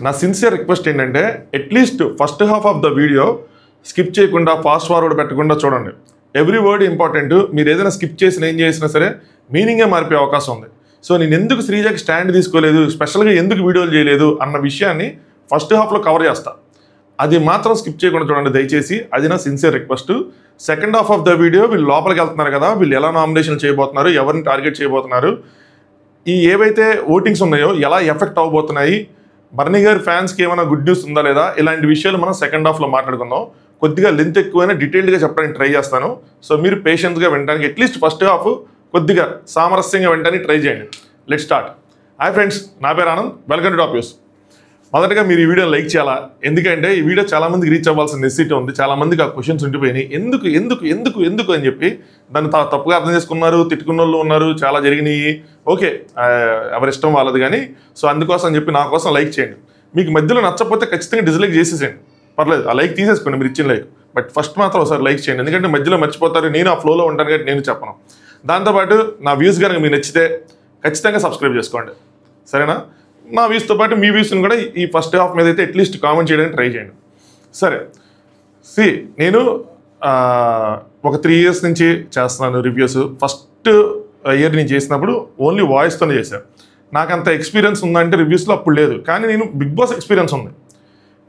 నా sincere request ఏంటంటే at least first half of the video skip చేయకుండా ఫాస్ట్ ఫార్వర్డ్ పెట్టకుండా చూడండి. Every word important. మీరు ఏదైనా స్కిప్ చేసినా ఏం చేసినా సరే మీనింగే మారిపోయే అవకాశం ఉంది. సో నేను ఎందుకు శ్రీజకి స్టాండ్ తీసుకోలేదు, స్పెషల్గా ఎందుకు వీడియోలు చేయలేదు అన్న విషయాన్ని ఫస్ట్ హాఫ్లో కవర్ చేస్తా. అది మాత్రం స్కిప్ చేయకుండా చూడండి దయచేసి. అది నా sincere request. Second half of the video వీళ్ళు లోపలికి వెళ్తున్నారు కదా, వీళ్ళు ఎలా నామినేషన్ చేయబోతున్నారు, ఎవరిని టార్గెట్ చేయబోతున్నారు, ఈ ఏవైతే ఓటింగ్స్ ఉన్నాయో ఎలా ఎఫెక్ట్ అవబోతున్నాయి, బర్నీ గారి ఫ్యాన్స్కి ఏమైనా గుడ్ న్యూస్ ఉందా లేదా, ఇలాంటి విషయాలు మనం సెకండ్ హాఫ్లో మాట్లాడుకుందాం. కొద్దిగా లెంత్ ఎక్కువైనా డీటెయిల్డ్గా చెప్పడానికి ట్రై చేస్తాను. సో మీరు పేషెన్స్గా వినడానికి అట్లీస్ట్ ఫస్ట్ హాఫ్ కొద్దిగా సామరస్యంగా వినడానికి ట్రై చేయండి. Let start. హాయ్ ఫ్రెండ్స్, నా పేరు Anand. Welcome to top news. మొదటగా మీరు ఈ వీడియో లైక్ చేయాలా, ఎందుకంటే ఈ వీడియో చాలామందికి రీచ్ అవ్వాల్సిన నెసిటీ ఉంది. చాలామందికి ఆ క్వశ్చన్స్ ఉండిపోయినాయి, ఎందుకు ఎందుకు ఎందుకు ఎందుకు అని చెప్పి దాన్ని తప్పుగా అర్థం చేసుకున్నారు, తిట్టుకున్న వాళ్ళు ఉన్నారు, చాలా జరిగినాయి. ఓకే, ఎవరిష్టం వాళ్ళది. కానీ సో అందుకోసం అని చెప్పి నా కోసం లైక్ చేయండి. మీకు మధ్యలో నచ్చకపోతే ఖచ్చితంగా డిస్లైక్ చేసేసేయండి, పర్లేదు. ఆ లైక్ తీసేసుకోండి మీరు ఇచ్చిన లైక్. బట్ ఫస్ట్ మాత్రం ఒకసారి లైక్ చేయండి, ఎందుకంటే మధ్యలో మర్చిపోతారు. నేను ఆ ఫ్లోలో ఉంటాను కాబట్టి నేను చెప్పను. దాంతోపాటు నా వ్యూస్ కనుక మీకు నచ్చితే ఖచ్చితంగా సబ్స్క్రైబ్ చేసుకోండి, సరేనా? నా వ్యూస్తో పాటు మీ వ్యూస్ని కూడా ఈ ఫస్ట్ హాఫ్ మీద అయితే అట్లీస్ట్ కామెంట్ చేయడానికి ట్రై చేయండి. సరే, నేను ఒక 3 years నుంచి చేస్తున్నాను రివ్యూస్. ఫస్ట్ ఇయర్ నేను చేసినప్పుడు ఓన్లీ వాయిస్తోనే చేశాను. నాకు అంత ఎక్స్పీరియన్స్ ఉందంటే రివ్యూస్లో అప్పుడు లేదు. కానీ నేను బిగ్ బాస్ ఎక్స్పీరియన్స్ ఉంది,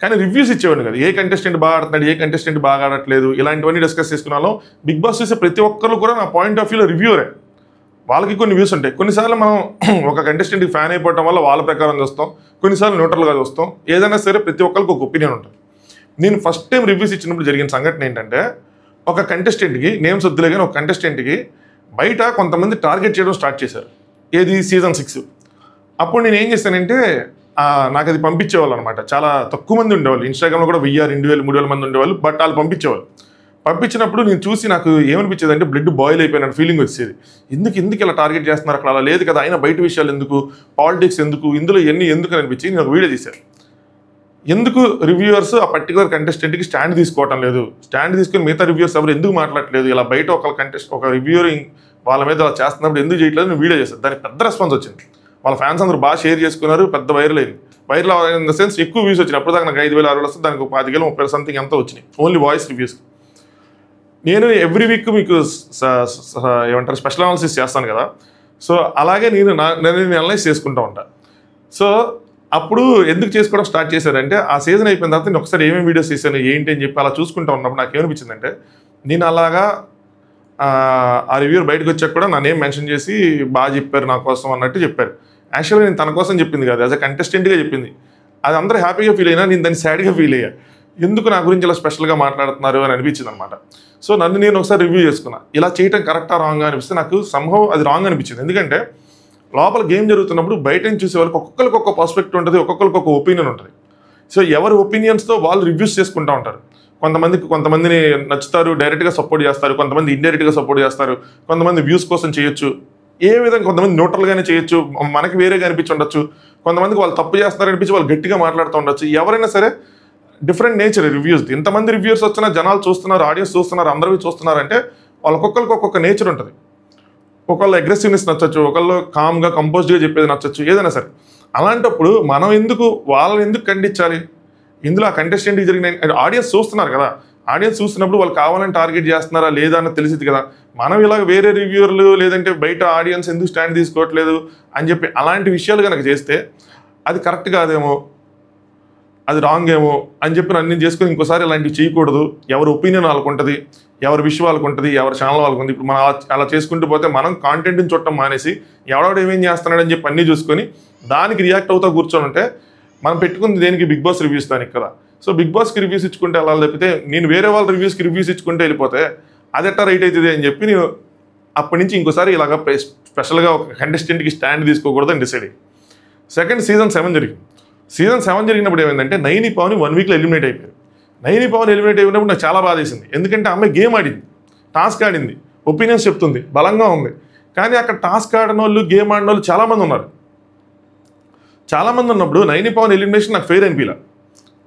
కానీ రివ్యూస్ ఇచ్చేవాడిని కదా. ఏ కంటెస్టెంట్ బాగా ఆడుతున్నాడు, ఏ కంటెస్టెంట్ బాగా ఆడట్లేదు, ఇలాంటివన్నీ డిస్కస్ చేసుకున్నాను. బిగ్ బాస్ చూసే ప్రతి ఒక్కరు కూడా నా పాయింట్ ఆఫ్ వ్యూలో రివ్యూరే. వాళ్ళకి కొన్ని వ్యూస్ ఉంటాయి. కొన్నిసార్లు మనం ఒక కంటెస్టెంట్కి ఫ్యాన్ అయిపోవడం వల్ల వాళ్ళ ప్రకారం చూస్తాం, కొన్నిసార్లు న్యూట్రల్గా చూస్తాం. ఏదైనా సరే ప్రతి ఒక్కరికి ఒక ఒపీనియన్ ఉంటుంది. నేను ఫస్ట్ టైం రివ్యూస్ ఇచ్చినప్పుడు జరిగిన సంఘటన ఏంటంటే, ఒక కంటెస్టెంట్కి, నేమ్స్ వద్దులే కానీ ఒక కంటెస్టెంట్కి బయట కొంతమంది టార్గెట్ చేయడం స్టార్ట్ చేశారు. ఏది సీజన్ 6. అప్పుడు నేను ఏం చేశానంటే, నాకు అది పంపించేవాళ్ళు అనమాట. చాలా తక్కువ మంది ఉండేవాళ్ళు. ఇన్స్టాగ్రామ్లో కూడా 1000, 2000, 3000 మంది ఉండేవాళ్ళు. బట్ వాళ్ళు పంపించేవాళ్ళు. పంపించినప్పుడు నేను చూసి నాకు ఏమనిపించేది అంటే, బ్లడ్ బాయిల్ అయిపోయిన ఫీలింగ్ వచ్చేది. ఎందుకు ఇలా టార్గెట్ చేస్తున్నారు, అక్కడ అలా లేదు కదా, అయినా బయట విషయాలు ఎందుకు, పాలిటిక్స్ ఎందుకు, ఇందులో ఎన్ని ఎందుకు అనిపించి నేను ఒక వీడియో తీశాను. ఎందుకు రివ్యూవర్స్ ఆ పర్టికులర్ కంటెస్టెంట్కి స్టాండ్ తీసుకోవటం లేదు, స్టాండ్ తీసుకుని మిగతా రివ్యూవర్స్ ఎవరు ఎందుకు మాట్లాడలేదు, ఇలా బయట ఒక రివ్యూవర్ వాళ్ళ మీద అలా చేస్తున్నప్పుడు ఎందుకు చేయట్లేదు నేను వీడియో చేశాను. దానికి పెద్ద రెస్పాన్స్ వచ్చింది. వాళ్ళ ఫ్యాన్స్ అందరూ బాగా షేర్ చేసుకున్నారు, పెద్ద వైరల్ అయింది. వైరల్ ఇన్ ద సెన్స్ ఎక్కువ వ్యూస్ వచ్చినాయి. అప్పుడు దాకా నాకు 5000, 6000 వస్తుంది, దానికి 25,000, 30,000 సంథింగ్ ఎంతో వచ్చినాయి ఓన్లీ వాయిస్ రివ్యూస్. నేను ఎవ్రీ వీక్ మీకు ఏమంటారు స్పెషల్ అనాలిసిస్ చేస్తాను కదా. సో అలాగే నేను అనలైజ్ చేసుకుంటూ ఉంటాను. సో అప్పుడు ఎందుకు చేసుకోవడం స్టార్ట్ చేశారంటే, ఆ సీజన్ అయిపోయిన తర్వాత నేను ఒకసారి ఏమేమి వీడియోస్ చేశాను ఏంటి అని చెప్పి అలా చూసుకుంటూ ఉన్నప్పుడు నాకు ఏమనిపించిందంటే, నేను అలాగా ఆ రివ్యూర్ బయటకు వచ్చాక కూడా నా నేమ్ మెన్షన్ చేసి బాగా చెప్పారు నా కోసం అన్నట్టు చెప్పారు. యాక్చువల్గా నేను తన కోసం చెప్పింది కాదు, యాజ్ అ కంటెస్టెంట్గా చెప్పింది. అది అందరూ హ్యాపీగా ఫీల్ అయినా నేను దాన్ని సాడ్గా ఫీల్ అయ్యా. ఎందుకు నా గురించి ఇలా స్పెషల్గా మాట్లాడుతున్నారు అని అనిపించింది అనమాట. సో నన్ను నేను ఒకసారి రివ్యూ చేసుకున్నా, ఇలా చేయటం కరెక్టా రాంగా అనిపిస్తే నాకు సంభవం అది రాంగ్ అనిపించింది. ఎందుకంటే లోపల గేమ్ జరుగుతున్నప్పుడు బయట నుంచి చూసే వాళ్ళకి ఒక్కొక్కరికి ఒక్కొక్క పర్స్పెక్టివ్ ఉంటుంది, ఒక్కొక్కరికి ఒక్కొక్క ఒపీనియన్ ఉంటుంది. సో ఎవరి ఒపీనియన్స్తో వాళ్ళు రివ్యూస్ చేసుకుంటూ ఉంటారు. కొంతమందిని నచ్చుతారు, డైరెక్ట్గా సపోర్ట్ చేస్తారు, కొంతమంది ఇండైరెక్ట్గా సపోర్ట్ చేస్తారు, కొంతమంది వ్యూస్ కోసం చేయొచ్చు, ఏ విధంగా కొంతమంది న్యూట్రల్గానే చేయొచ్చు, మనకి వేరేగా అనిపించి ఉండొచ్చు, కొంతమందికి వాళ్ళు తప్పు చేస్తున్నారు అనిపించి వాళ్ళు గట్టిగా మాట్లాడుతూ ఉండొచ్చు. ఎవరైనా సరే డిఫరెంట్ నేచర్ రివ్యూస్. ఇంతమంది రివ్యూస్ వచ్చినా జనాలు చూస్తున్నారు, ఆడియన్స్ చూస్తున్నారు, అందరూ చూస్తున్నారంటే వాళ్ళకొక్కరికి ఒక్కొక్క నేచర్ ఉంటుంది. ఒకళ్ళు అగ్రెసివ్నెస్ నచ్చచ్చు, ఒకళ్ళు కామ్గా కంపోజ్డ్గా చెప్పేది నచ్చచ్చు, ఏదైనా సరే. అలాంటప్పుడు మనం వాళ్ళని ఎందుకు ఖండించాలి? ఇందులో ఆ కంటెస్టెంట్కి జరిగిన ఆడియన్స్ చూస్తున్నారు కదా, ఆడియన్స్ చూస్తున్నప్పుడు వాళ్ళు కావాలని టార్గెట్ చేస్తున్నారా లేదా అని తెలిసింది కదా. మనం ఇలా వేరే రివ్యూర్లు లేదంటే బయట ఆడియన్స్ ఎందుకు స్టాండ్ తీసుకోవట్లేదు అని చెప్పి అలాంటి విషయాలు కనుక చేస్తే అది కరెక్ట్ కాదేమో, అది రాంగ్ ఏమో అని చెప్పి నన్ను చేసుకొని ఇంకోసారి ఇలాంటివి చేయకూడదు. ఎవరి ఒపీనియన్ వాళ్ళకు ఉంటుంది, ఎవరి విషయం వాళ్ళకు ఉంటుంది, ఎవరి ఛానల్ వాళ్ళకు ఉంది. ఇప్పుడు మనం అలా చేసుకుంటూ పోతే మనం కాంటెంట్ని చూడటం మానేసి ఎవడెవడు ఏమేం చేస్తున్నాడని చెప్పి అన్నీ చూసుకొని దానికి రియాక్ట్ అవుతా కూర్చొని ఉంటే మనం పెట్టుకుంది దేనికి, బిగ్ బాస్ రివ్యూస్ దానికి కదా. సో బిగ్ బాస్కి రివ్యూస్ ఇచ్చుకుంటే అలా తప్పితే నేను వేరే వాళ్ళ రివ్యూస్కి రివ్యూస్ ఇచ్చుకుంటే వెళ్ళిపోతే అది ఎట్టా రైట్ అవుతుంది అని చెప్పి నేను అప్పటి నుంచి ఇంకోసారి ఇలాగ స్పెషల్గా ఒక కంటెస్టెంట్కి స్టాండ్ తీసుకోకూడదు అని డిసైడ్ అయ్యి. సెకండ్ సీజన్ 7 జరిగింది. సీజన్ 7 జరిగినప్పుడు ఏమైందంటే, నైని పవన్ 1 వీక్లో ఎలిమినేట్ అయిపోయారు. నైని పవన్ ఎలిమినేట్ అయినప్పుడు నాకు చాలా బాధేసింది. ఎందుకంటే అమ్మాయి గేమ్ ఆడింది, టాస్క్ ఆడింది, ఒపీనియన్స్ చెప్తుంది, బలంగా ఉంది. కానీ అక్కడ టాస్క్ ఆడిన వాళ్ళు, గేమ్ ఆడిన వాళ్ళు చాలామంది ఉన్నారు. చాలామంది ఉన్నప్పుడు నైని పవన్ ఎలిమినేషన్ నాకు ఫెయిర్ అనిపించలే.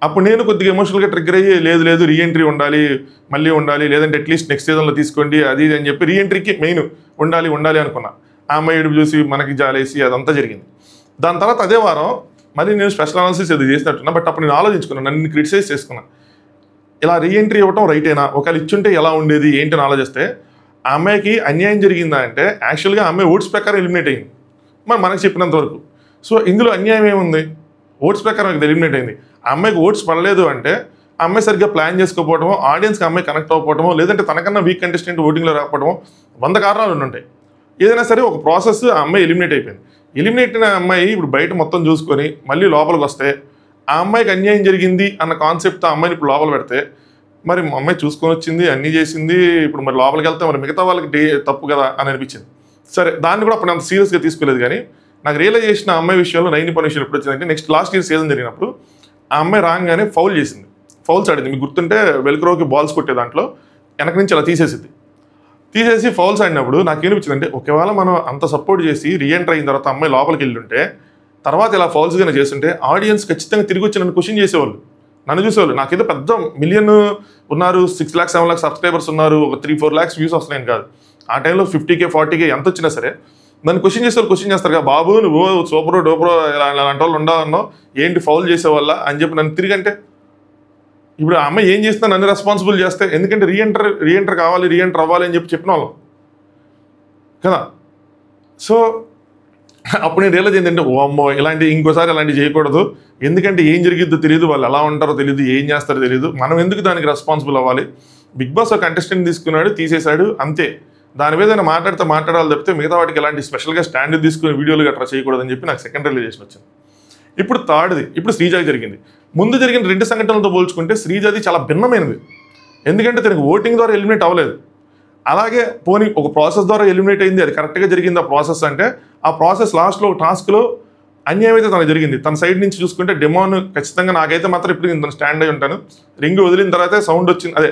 అప్పుడు నేను కొద్దిగా ఎమోషనల్గా ట్రిగ్గర్ అయ్యి లేదు రీఎంట్రీ ఉండాలి, మళ్ళీ ఉండాలి, లేదంటే అట్లీస్ట్ నెక్స్ట్ సీజన్లో తీసుకోండి అది అని చెప్పి రీఎంట్రీకి మెయిన్ ఉండాలి అనుకున్నా. ఆ అమ్మాయి చూసి మనకి జాలేసి అదంతా జరిగింది. దాని తర్వాత అదే వారం మరి నేను స్పెషల్ అనాలిసిస్ ఇది చేసినట్టున్నా, బట్ అప్పుడు నేను ఆలోచించుకున్నాను, నన్ను క్రిటిసైజ్ చేసుకున్నాను. ఇలా రీఎంట్రీ ఇవ్వటం రైటేనా, ఒకవేళ ఇచ్చుంటే ఎలా ఉండేది ఏంటి అని ఆలోచిస్తే ఆ అమ్మాయికి అన్యాయం జరిగిందా అంటే యాక్చువల్గా ఆ అమ్మాయి ఓట్స్ ప్రకారం ఎలిమినేట్ అయింది మనకు చెప్పినంత వరకు. సో ఇందులో అన్యాయం ఏముంది, ఓట్స్ ప్రకారం ఎలిమినేట్ అయింది. ఆ అమ్మాయికి ఓట్స్ పడలేదు అంటే ఆ అమ్మాయి సరిగ్గా ప్లాన్ చేసుకోకపోవడమో, ఆడియన్స్కి అమ్మాయి కనెక్ట్ అవ్వకపోవడమో, లేదంటే తనకన్నా వీక్ కంటెస్టెంట్ ఓటింగ్లో రాకపోవడమో 100 కారణాలు ఉంటాయి. ఏదైనా సరే ఒక ప్రాసెస్ ఆ అమ్మాయి ఎలిమినేట్ అయిపోయింది. ఎలిమినేట్ అయిన అమ్మాయి ఇప్పుడు బయట మొత్తం చూసుకొని మళ్ళీ లోపలికి వస్తే ఆ అమ్మాయికి అన్యాయం జరిగింది అన్న కాన్సెప్ట్ ఆ అమ్మాయిని ఇప్పుడు లోపల పెడితే మరి మా అమ్మాయి చూసుకొని వచ్చింది, అన్నీ చేసింది, ఇప్పుడు మరి లోపలికి వెళ్తే మరి మిగతా వాళ్ళకి తప్పు కదా అని అనిపించింది. సరే, దాన్ని కూడా అప్పుడు అంత సీరియస్గా తీసుకోలేదు. కానీ నాకు రియలైజ్ చేసిన అమ్మాయి విషయంలో 90 విషయాలు ఎప్పుడు వచ్చిందంటే నెక్స్ట్ లాస్ట్ ఇయర్ సీజన్ జరిగినప్పుడు ఆ అమ్మాయి రాగానే ఫౌల్ చేసింది, ఫౌల్స్ ఆడింది. మీకు గుర్తుంటే వెల్క్రోకి బాల్స్ కొట్టే దాంట్లో వెనక నుంచి అలా తీసేసి ఫౌల్స్ ఆడినప్పుడు నాకు ఏనిపించింది అంటే ఒకవేళ మనం అంత సపోర్ట్ చేసి రీఎంటర్ అయిన తర్వాత అమ్మాయి లోపలికి వెళ్ళుంటే తర్వాత ఇలా ఫౌల్స్గానే చేస్తుంటే ఆడియన్స్ ఖచ్చితంగా తిరిగి వచ్చి నన్ను క్వశ్చన్ చేసేవాళ్ళు, నన్ను చూసేవాళ్ళు. నాకేదో పెద్ద మిలియన్ ఉన్నారు, 6 lakhs 7 lakhs సబ్స్క్రైబర్స్ ఉన్నారు, ఒక 3-4 lakhs వ్యూస్ వస్తున్నాయని కాదు. ఆ టైంలో 50K 40K ఎంత వచ్చినా సరే నన్ను క్వశ్చన్ చేసేవాళ్ళు క్వశ్చన్ చేస్తారు కదా, బాబు నువ్వు సూపరో డోపరో అలాంటి వాళ్ళు ఉండవన్నో ఏంటి ఫౌల్ చేసేవాళ్ళ అని చెప్పి నన్ను తిరిగి అంటే ఇప్పుడు ఆ అమ్మాయి ఏం చేసినా నన్ను రెస్పాన్సిబుల్ చేస్తే, ఎందుకంటే రీఎంటర్ కావాలి, రీఎంటర్ అవ్వాలి అని చెప్పిన వాళ్ళం కదా. సో అప్పుడు నేను రియలైజ్ ఏంటంటే ఓ అమ్మో ఇంకోసారి ఇలాంటివి చేయకూడదు, ఎందుకంటే ఏం జరిగిద్దో తెలియదు, వాళ్ళు ఎలా ఉంటారో తెలియదు, ఏం చేస్తారో తెలియదు, మనం ఎందుకు దానికి రెస్పాన్సిబుల్ అవ్వాలి. బిగ్ బాస్ ఒక కంటెస్టెంట్ తీసుకున్నాడు, తీసేశాడు, అంతే. దాని మీద మాట్లాడాలి తప్పితే మిగతా వాటికి ఎలాంటి స్పెషల్గా స్టాండ్ తీసుకుని వీడియోలు గట్రా చేయకూడదని చెప్పి నాకు సెకండ్ రియలైజేషన్ వచ్చింది. ఇప్పుడు థర్డ్ది ఇప్పుడు శ్రీజాకి జరిగింది. ముందు జరిగిన 2 సంఘటనలతో పోల్చుకుంటే శ్రీజాది చాలా భిన్నమైనది. ఎందుకంటే తనకు ఓటింగ్ ద్వారా ఎలిమినేట్ అవ్వలేదు, అలాగే పోనీ ఒక ప్రాసెస్ ద్వారా ఎలిమినేట్ అయింది, అది కరెక్ట్గా జరిగింది. ఆ ప్రాసెస్ అంటే ఆ ప్రాసెస్ లాస్ట్లో టాస్క్లో అన్యాయం అయితే తనకు జరిగింది. తన సైడ్ నుంచి చూసుకుంటే డెమోన్ ఖచ్చితంగా నాకైతే మాత్రం ఇప్పుడు నేను స్టాండ్ అయి ఉంటాను. రింగ్ వదిలిన తర్వాత సౌండ్ వచ్చింది, అదే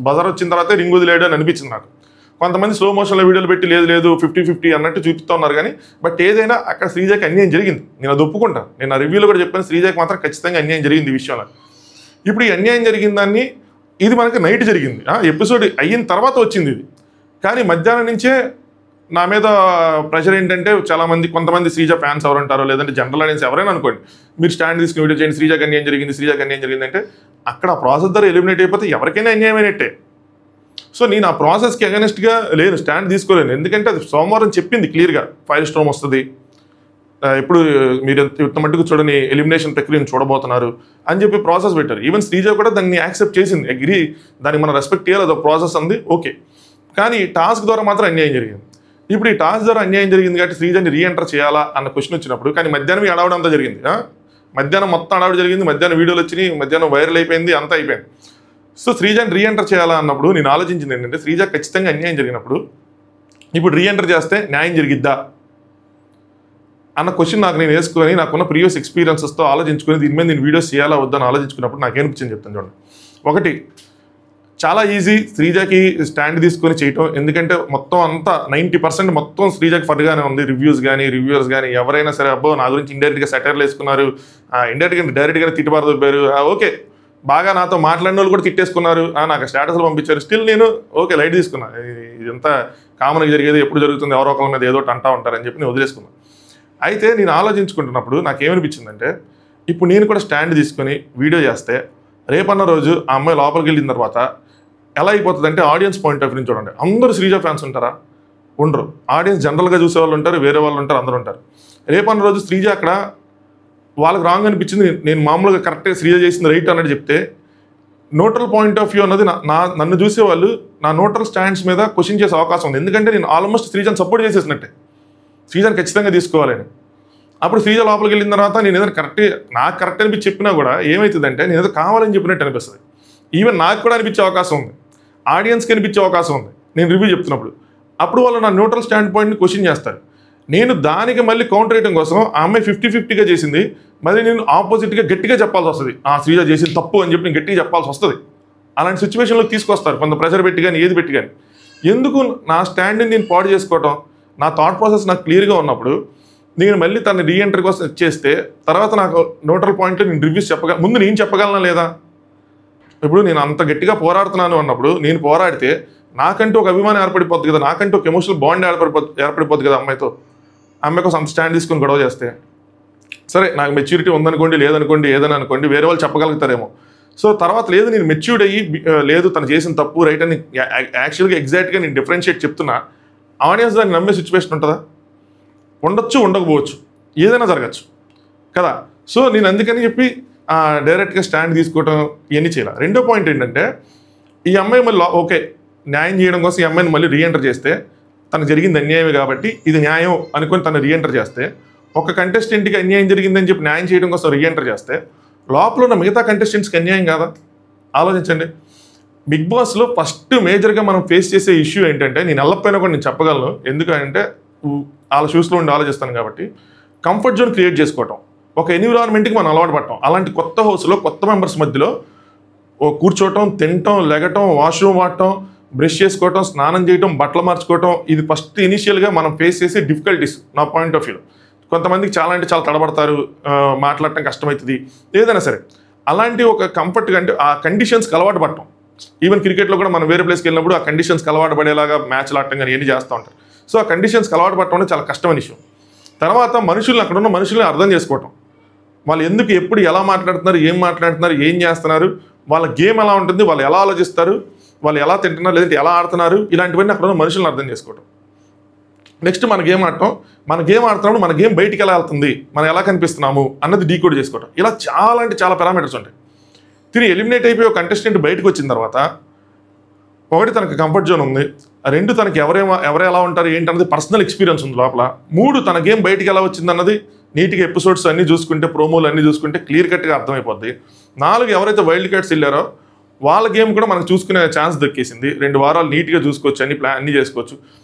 బజర్ వచ్చిన తర్వాత రింగ్ వదిలేడు అని అనిపించింది నాకు. కొంతమంది స్లో మోషన్లో వీడియోలు పెట్టి లేదు 50-50 అన్నట్టు చూపిస్తూ ఉన్నారు. కానీ బట్ ఏదైనా అక్కడ శ్రీజాకి అన్యాయం జరిగింది, నేను అది ఒప్పుకుంటాను. నేను ఆ రివ్యూలో కూడా చెప్పాను, శ్రీజాకి మాత్రం ఖచ్చితంగా అన్యాయం జరిగింది ఈ విషయంలో. ఇప్పుడు ఈ అన్యాయం జరిగిన దాన్ని ఇది మనకి నైట్ జరిగింది, ఎపిసోడ్ అయిన తర్వాత వచ్చింది ఇది. కానీ మధ్యాహ్నం నుంచే నా మీద ప్రెషర్ ఏంటంటే కొంతమంది శ్రీజా ఫ్యాన్స్ ఎవరు ఉంటారో, లేదంటే జనరల్ ఆడియన్స్ ఎవరైనా అనుకోండి, మీరు స్టాండ్ తీసుకుని వీడియో చేయండి, శ్రీజాకి అన్యాయం జరిగింది అంటే అక్కడ ఆ ప్రాసెస్ ద్వారా ఎలిమినేట్ అయిపోతే ఎవరికైనా అన్యాయమైనట్టే. సో నేను ఆ ప్రాసెస్కి అగెనిస్ట్గా లేను, స్టాండ్ తీసుకోలేను. ఎందుకంటే అది సోమవారం చెప్పింది క్లియర్గా, ఫైర్ స్టోమ్ వస్తుంది, ఇప్పుడు మీరు ఇంత మట్టుకు చూడని ఎలిమినేషన్ ప్రక్రియను చూడబోతున్నారు అని చెప్పి ప్రాసెస్ పెట్టారు. ఈవెన్ శ్రీజా కూడా దాన్ని యాక్సెప్ట్ చేసింది, అగ్రీ, దానికి మనం రెస్పెక్ట్ చేయాలి, అదొక ప్రాసెస్ అంది, ఓకే. కానీ టాస్క్ ద్వారా మాత్రం అన్యాయం జరిగింది. ఇప్పుడు ఈ టాస్క్ ద్వారా అన్యాయం జరిగింది కాబట్టి శ్రీజాని రీఎంటర్ చేయాలా అన్న క్వశ్చన్ వచ్చినప్పుడు, కానీ మధ్యాహ్నం అడవడం అంతా జరిగింది, మధ్యాహ్నం మొత్తం అడవడం జరిగింది, మధ్యాహ్నం వీడియోలు వచ్చినాయి, మధ్యాహ్నం వైరల్ అయిపోయింది, అంతా అయిపోయింది. సో శ్రీజాని రీఎంటర్ చేయాలా అన్నప్పుడు నేను ఆలోచించింది ఏంటంటే శ్రీజా ఖచ్చితంగా అన్యాయం జరిగినప్పుడు ఇప్పుడు రీఎంటర్ చేస్తే న్యాయం జరిగిద్దా అన్న క్వశ్చన్ నాకు నేను వేసుకొని నాకున్న ప్రీవియస్ ఎక్స్పీరియన్సెస్తో ఆలోచించుకొని దీని మీద నేను వీడియోస్ చేయాలా వద్దని ఆలోచించుకున్నప్పుడు నాకేమనిపించింది చెప్తాను చూడండి. ఒకటి, చాలా ఈజీ శ్రీజాకి స్టాండ్ తీసుకొని చేయటం, ఎందుకంటే మొత్తం అంతా 90% మొత్తం శ్రీజాకి ఫర్గానే ఉంది. రివ్యూవర్స్ కానీ ఎవరైనా సరే అబ్బో నా గురించి ఇండైరెక్ట్గా సెటైర్లు వేసుకున్నారు, డైరెక్ట్గా తిట్టుబారు, ఓకే, బాగా నాతో మాట్లాడిన వాళ్ళు కూడా తిట్టేసుకున్నారు, నాకు స్టేటస్లు పంపించారు, స్టిల్ నేను ఓకే లైట్ తీసుకున్నాను, ఇదంతా కామన్గా జరిగేది, ఎప్పుడు జరుగుతుంది, ఎవరో ఒకరి మీద ఏదో అంటా ఉంటారని చెప్పి నేను వదిలేసుకున్నాను. అయితే నేను ఆలోచించుకుంటున్నప్పుడు నాకేమనిపించిందంటే ఇప్పుడు నేను కూడా స్టాండ్ తీసుకొని వీడియో చేస్తే రేపన్న రోజు ఆ అమ్మాయి లోపలికి వెళ్ళిన తర్వాత ఎలా అయిపోతుందంటే ఆడియన్స్ పాయింట్ ఆఫ్ వ్యూ చూడండి, అందరూ శ్రీజా ఫ్యాన్స్ ఉంటారా? ఉండరు. ఆడియన్స్ జనరల్గా చూసే వాళ్ళు ఉంటారు, వేరే వాళ్ళు ఉంటారు, అందరూ ఉంటారు. రేపన్న రోజు శ్రీజ అక్కడ వాళ్ళకి రాంగ్ అనిపించింది, నేను మామూలుగా కరెక్ట్గా శ్రీజ చేసింది రైట్ అన్నట్టు చెప్తే న్యూట్రల్ పాయింట్ ఆఫ్ వ్యూ అన్నది నన్ను చూసేవాళ్ళు నా న్యూట్రల్ స్టాండ్స్ మీద క్వశ్చన్ చేసే అవకాశం ఉంది. ఎందుకంటే నేను ఆల్మోస్ట్ శ్రీజాని సపోర్ట్ చేసేసినట్టే, శ్రీజాని ఖచ్చితంగా తీసుకోవాలని. అప్పుడు శ్రీజ లోపలికి వెళ్ళిన తర్వాత నేను ఏదైనా నాకు కరెక్ట్ అనిపించి చెప్పినా కూడా ఏమవుతుందంటే నేను ఏదో కావాలని చెప్పినట్టు అనిపిస్తుంది. ఈవెన్ నాకు కూడా అనిపించే అవకాశం ఉంది, ఆడియన్స్కి అనిపించే అవకాశం ఉంది నేను రివ్యూ చెప్తున్నప్పుడు. అప్పుడు వాళ్ళు నా న్యూట్రల్ స్టాండ్ పాయింట్ని క్వశ్చన్ చేస్తారు. నేను దానికి మళ్ళీ కౌంటర్ రేటింగ్ కోసం ఆ అమ్మాయి 50-50గా చేసింది, మళ్ళీ నేను ఆపోజిట్గా గట్టిగా చెప్పాల్సి వస్తుంది, శ్రీజ చేసింది తప్పు అని చెప్పి నేను గట్టిగా చెప్పాల్సి వస్తుంది. అలాంటి సిచ్యువేషన్లోకి తీసుకొస్తారు కొంత ప్రెషర్ పెట్టి కానీ ఏది పెట్టి కానీ. ఎందుకు నా స్టాండ్ని నేను పాడు చేసుకోవటం? నా థాట్ ప్రాసెస్ నాకు క్లియర్గా ఉన్నప్పుడు నేను మళ్ళీ తన రీఎంట్రీ కోసం చేస్తే తర్వాత నాకు న్యూట్రల్ పాయింట్లో నేను రివ్యూస్ ముందు నేను చెప్పగలనా లేదా? ఇప్పుడు నేను అంత గట్టిగా పోరాడుతున్నాను అన్నప్పుడు నేను పోరాడితే నాకంటూ ఒక అభిమానం ఏర్పడిపోద్ది కదా, నాకంటూ ఒక ఎమోషనల్ బాండ్ ఏర్పడిపోద్ది కదా అమ్మాయితో. అమ్మాయి కోసం అంత స్టాండ్ తీసుకొని గొడవ చేస్తే సరే నాకు మెచ్యూరిటీ ఉందనుకోండి, లేదనుకోండి, ఏదని అనుకోండి, వేరే వాళ్ళు చెప్పగలుగుతారేమో. సో తర్వాత లేదు నేను మెచ్యూర్డ్ అయ్యి లేదు తను చేసిన తప్పు రైట్ అని యాక్చువల్గా ఎగ్జాక్ట్గా నేను డిఫరెన్షియేట్ చెప్తున్నా, ఆడియన్స్ దాన్ని నమ్మే సిచ్యువేషన్ ఉంటుందా? ఉండొచ్చు, ఉండకపోవచ్చు, ఏదైనా జరగచ్చు కదా. సో నేను అందుకని చెప్పి డైరెక్ట్గా స్టాండ్ తీసుకోవటం ఇవన్నీ చేయాలి. రెండో పాయింట్ ఏంటంటే, ఈ అమ్మాయి మళ్ళీ ఓకే న్యాయం చేయడం కోసం ఈ అమ్మాయిని మళ్ళీ రీఎంటర్ చేస్తే తనకు జరిగింది అన్యాయమే కాబట్టి ఇది న్యాయం అనుకొని తను రీఎంటర్ చేస్తే, ఒక కంటెస్టెంట్కి అన్యాయం జరిగిందని చెప్పి న్యాయం చేయడం కోసం రీఎంటర్ చేస్తే లోపల ఉన్న మిగతా కంటెస్టెంట్స్కి అన్యాయం కాదా? ఆలోచించండి. బిగ్ బాస్లో ఫస్ట్ మేజర్గా మనం ఫేస్ చేసే ఇష్యూ ఏంటంటే, నేను వెళ్ళకపోయినా కూడా నేను చెప్పగలను, ఎందుకంటే వాళ్ళ షూస్లో ఉండి ఆలోచిస్తాను కాబట్టి, కంఫర్ట్ జోన్ క్రియేట్ చేసుకోవటం, ఒక ఎన్విరాన్మెంట్కి మనం అలవాటు పడటం. అలాంటి కొత్త హౌస్లో కొత్త మెంబర్స్ మధ్యలో కూర్చోవటం, తినటం, లెగటం, వాష్రూమ్ వాడటం, బ్రష్ చేసుకోవటం, స్నానం చేయటం, బట్టలు మార్చుకోవటం, ఇది ఫస్ట్ ఇనిషియల్గా మనం ఫేస్ చేసే డిఫికల్టీస్ నా పాయింట్ ఆఫ్ వ్యూలో. కొంతమందికి చాలా అంటే చాలా తడబడతారు, మాట్లాడటం కష్టమవుతుంది, ఏదైనా సరే. అలాంటి ఒక కంఫర్ట్గా అంటే ఆ కండిషన్స్కి అలవాటు పడటం. ఈవెన్ క్రికెట్లో కూడా మనం వేరే ప్లేస్కి వెళ్ళినప్పుడు ఆ కండిషన్స్కి అలవాటు పడేలాగా మ్యాచ్లు ఆడటం కానీ ఇవన్నీ చేస్తూ ఉంటారు. సో ఆ కండిషన్స్కి అలవాటు పడటం అనేది చాలా కష్టమైన విషయం. తర్వాత మనుషుల్ని, అక్కడ ఉన్న మనుషుల్ని అర్థం చేసుకోవటం, వాళ్ళు ఎందుకు ఎప్పుడు ఎలా మాట్లాడుతున్నారు, ఏం చేస్తున్నారు, వాళ్ళ గేమ్ ఎలా ఉంటుంది, వాళ్ళు ఎలా ఆలోచిస్తారు, వాళ్ళు ఎలా తింటున్నారు, లేదంటే ఎలా ఆడుతున్నారు, ఇలాంటివన్నీ అక్కడ ఉన్న మనుషులను అర్థం చేసుకోవటం. నెక్స్ట్ మన గేమ్ ఆడుతున్నప్పుడు మన గేమ్ బయటికి ఎలా వెళ్తుంది, మనం ఎలా కనిపిస్తున్నాము అన్నది డీకోడ్ చేసుకోవటం. ఇలా చాలా అంటే చాలా పారామీటర్స్ ఉంటాయి. తిరిగి ఎలిమినేట్ అయిపోయి ఒక కంటెస్టెంట్ బయటకు వచ్చిన తర్వాత, ఒకటి తనకు కంఫర్ట్ జోన్ ఉంది, రెండు తనకి ఎవరు ఎలా ఉంటారు ఏంటన్నది పర్సనల్ ఎక్స్పీరియన్స్ ఉంది లోపల, మూడు తన గేమ్ బయటికి ఎలా వచ్చింది అన్నది నీట్గా ఎపిసోడ్స్ అన్నీ చూసుకుంటే, ప్రోమోలు అన్నీ చూసుకుంటే క్లియర్ కట్గా అర్థమైపోద్ది. నాలుగు ఎవరైతే వైల్డ్ కార్డ్స్ వెళ్ళారో వాళ్ళ గేమ్ కూడా మనకు చూసుకునే ఛాన్స్ దక్కేసింది. 2 వారాలు నీట్గా చూసుకోవచ్చు, అన్ని చేసుకోవచ్చు.